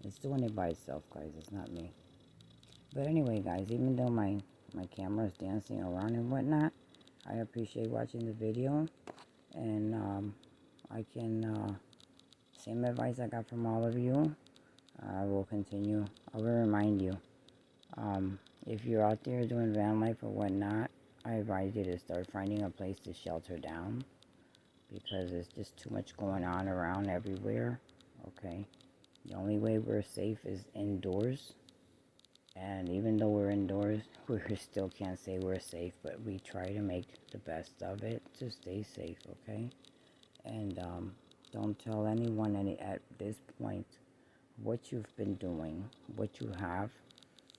It's doing it by itself, guys. It's not me. But anyway, guys, even though my camera is dancing around and whatnot, I appreciate watching the video. And I can, same advice I got from all of you, I will continue. I will remind you, if you're out there doing van life or whatnot, I advise you to start finding a place to shelter down, because there's just too much going on around everywhere. Okay, the only way we're safe is indoors, and even though we're indoors, we still can't say we're safe, but we try to make the best of it to stay safe. Okay, and don't tell anyone at this point what you've been doing, what you have.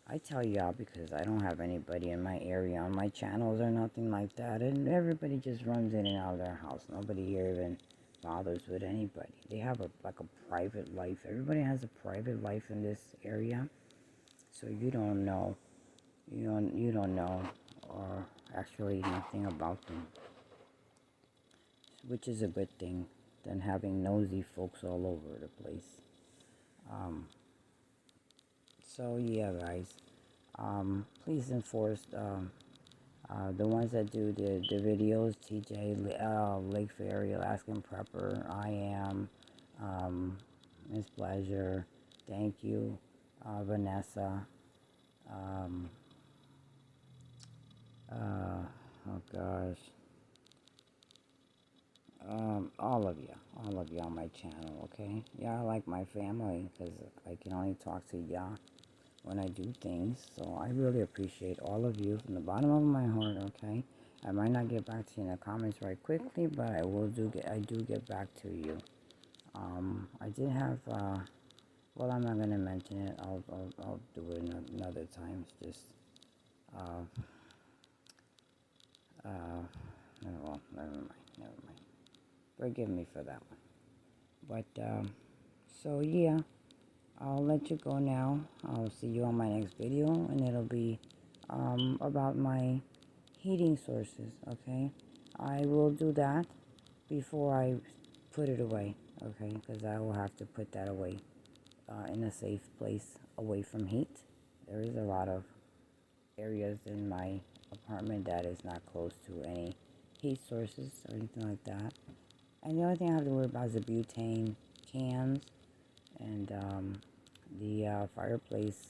I tell y'all because I don't have anybody in my area on my channels or nothing like that, and everybody just runs in and out of their house. Nobody here even bothers with anybody. They have like a private life. Everybody has a private life in this area, so you don't know, you don't know, or actually nothing about them, which is a good thing than having nosy folks all over the place. So yeah, guys, please enforce the ones that do the videos, TJ, Lake Ferry, Alaskan Prepper, I am, Miss Pleasure, thank you, Vanessa, oh gosh, all of you on my channel, okay? Y'all like my family, because I can only talk to y'all when I do things. So I really appreciate all of you from the bottom of my heart, okay? I might not get back to you in the comments right quickly, but I do get back to you. I did have, well, I'm not gonna mention it. I'll do it another time. It's just, uh, well, never mind. Forgive me for that one. But, so yeah, I'll let you go now. I'll see you on my next video, and it'll be, about my heating sources, okay? I will do that before I put it away, okay? Because I will have to put that away in a safe place away from heat. There is a lot of areas in my apartment that is not close to any heat sources or anything like that. And the only thing I have to worry about is the butane cans and the fireplace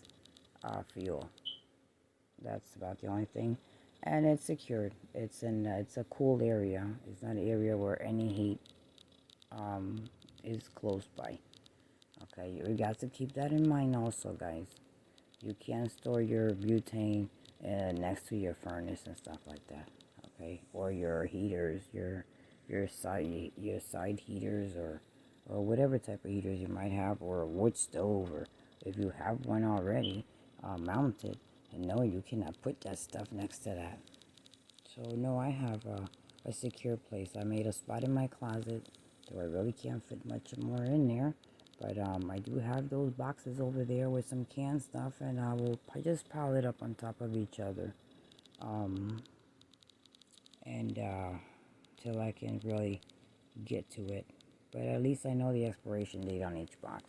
fuel. That's about the only thing. And it's secured. It's a cool area. It's not an area where any heat is close by. Okay, you got to keep that in mind also, guys. You can't store your butane next to your furnace and stuff like that. Okay, or your heaters, your side heaters, or whatever type of heaters you might have, or a wood stove, or if you have one already mounted. And no, you cannot put that stuff next to that. So no, I have a secure place. I made a spot in my closet, though I really can't fit much more in there. But I do have those boxes over there with some canned stuff, and I just pile it up on top of each other, and till I can really get to it. But at least I know the expiration date on each box.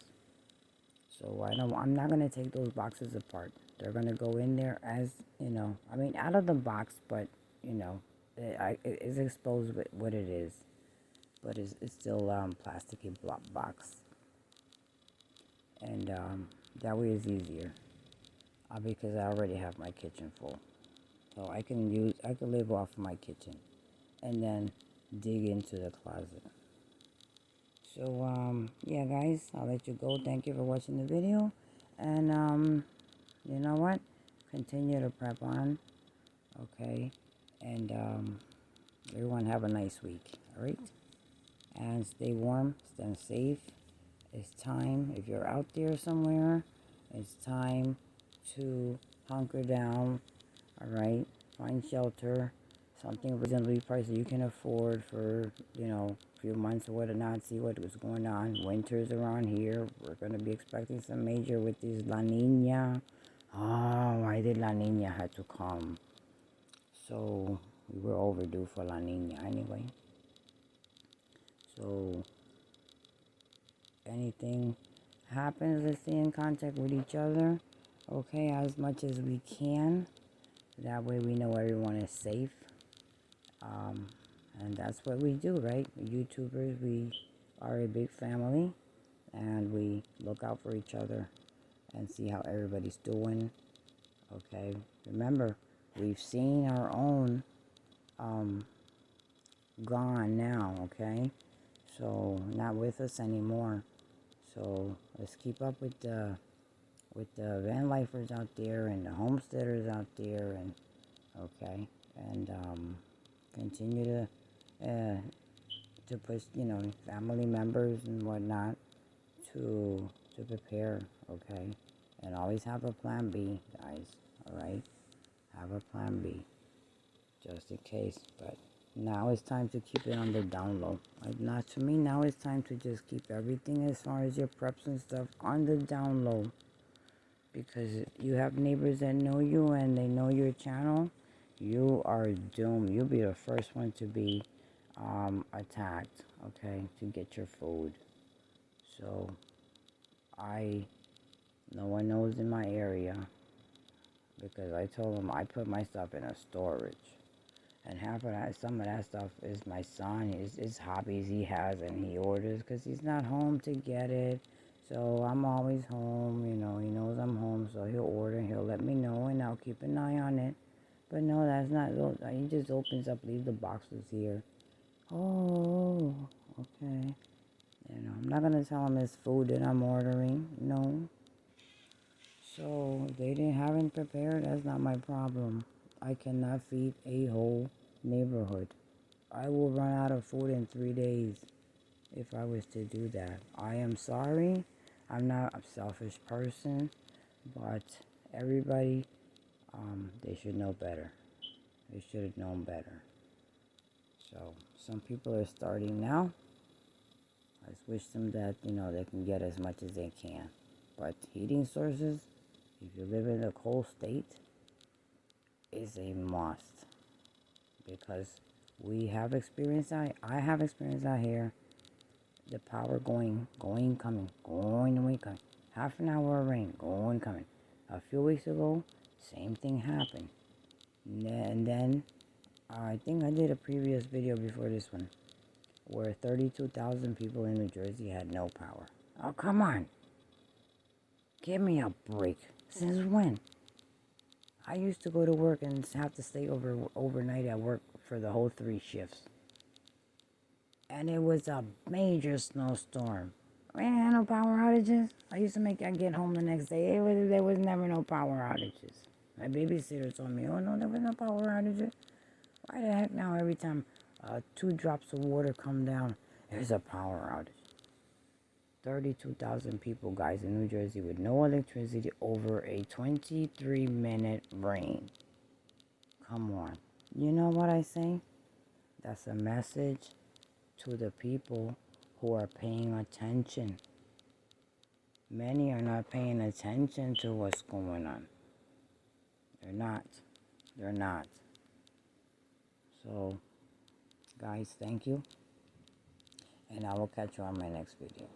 So I'm not gonna take those boxes apart. They're gonna go in there as, I mean, out of the box, but it's exposed with what it is, but it's still plasticky box, and that way is easier because I already have my kitchen full, so I can live off my kitchen, and then dig into the closet. So yeah, guys, I'll let you go. Thank you for watching the video, and you know what? Continue to prep on, okay? And everyone have a nice week, all right? And stay warm, stay safe. It's time, if you're out there somewhere, it's time to hunker down, all right? Find shelter, something reasonably priced that you can afford for, a few months or whatnot. See what was going on. Winter's around here. We're going to be expecting some major with this La Nina. Oh, why did La Nina have to come? So, we were overdue for La Nina anyway. So, anything happens, let's stay in contact with each other, okay, as much as we can. That way we know everyone is safe. And that's what we do, right? YouTubers, we are a big family, and we look out for each other and see how everybody's doing, okay? Remember, we've seen our own gone now, okay? So, not with us anymore. So, let's keep up with the van lifers out there and the homesteaders out there, and okay, and continue to push, family members and whatnot to prepare, okay, and always have a plan B, guys. All right, have a plan B just in case. But now it's time to keep it on the down low. Not to me. Now it's time to just keep everything as far as your preps and stuff on the down low. Because you have neighbors that know you and they know your channel, you are doomed. You'll be the first one to be attacked, okay, to get your food. So, no one knows in my area, because I told them I put my stuff in a storage. And some of that stuff is my son, his hobbies he has and he orders because he's not home to get it. So I'm always home, he knows I'm home, so he'll order, he'll let me know, and I'll keep an eye on it. But no, that's not, he just opens up, leave the boxes here. Oh, okay. I'm not gonna tell them it's food that I'm ordering. No. So they haven't prepared. That's not my problem. I cannot feed a whole neighborhood. I will run out of food in 3 days if I was to do that. I am sorry. I'm not a selfish person, but everybody, they should know better. They should have known better. So some people are starting now. I just wish them that, they can get as much as they can. But heating sources, if you live in a cold state, is a must. Because we have experience I have experience out here. The power going, coming, going, away, coming. Half an hour of rain, going, coming. A few weeks ago, same thing happened. And then, I think I did a previous video before this one, where 32,000 people in New Jersey had no power. Oh, come on. Give me a break. Since when? I used to go to work and have to stay overnight at work for the whole 3 shifts. And it was a major snowstorm. Man, no power outages. I used to get home the next day. There was never no power outages. My babysitter told me, oh no, there was no power outages. Why the heck now every time 2 drops of water come down, there's a power outage? 32,000 people, guys, in New Jersey with no electricity over a 23-minute rain. Come on. You know what I say? That's a message to the people who are paying attention. Many are not paying attention to what's going on. They're not. They're not. So, guys, thank you. And I will catch you on my next video.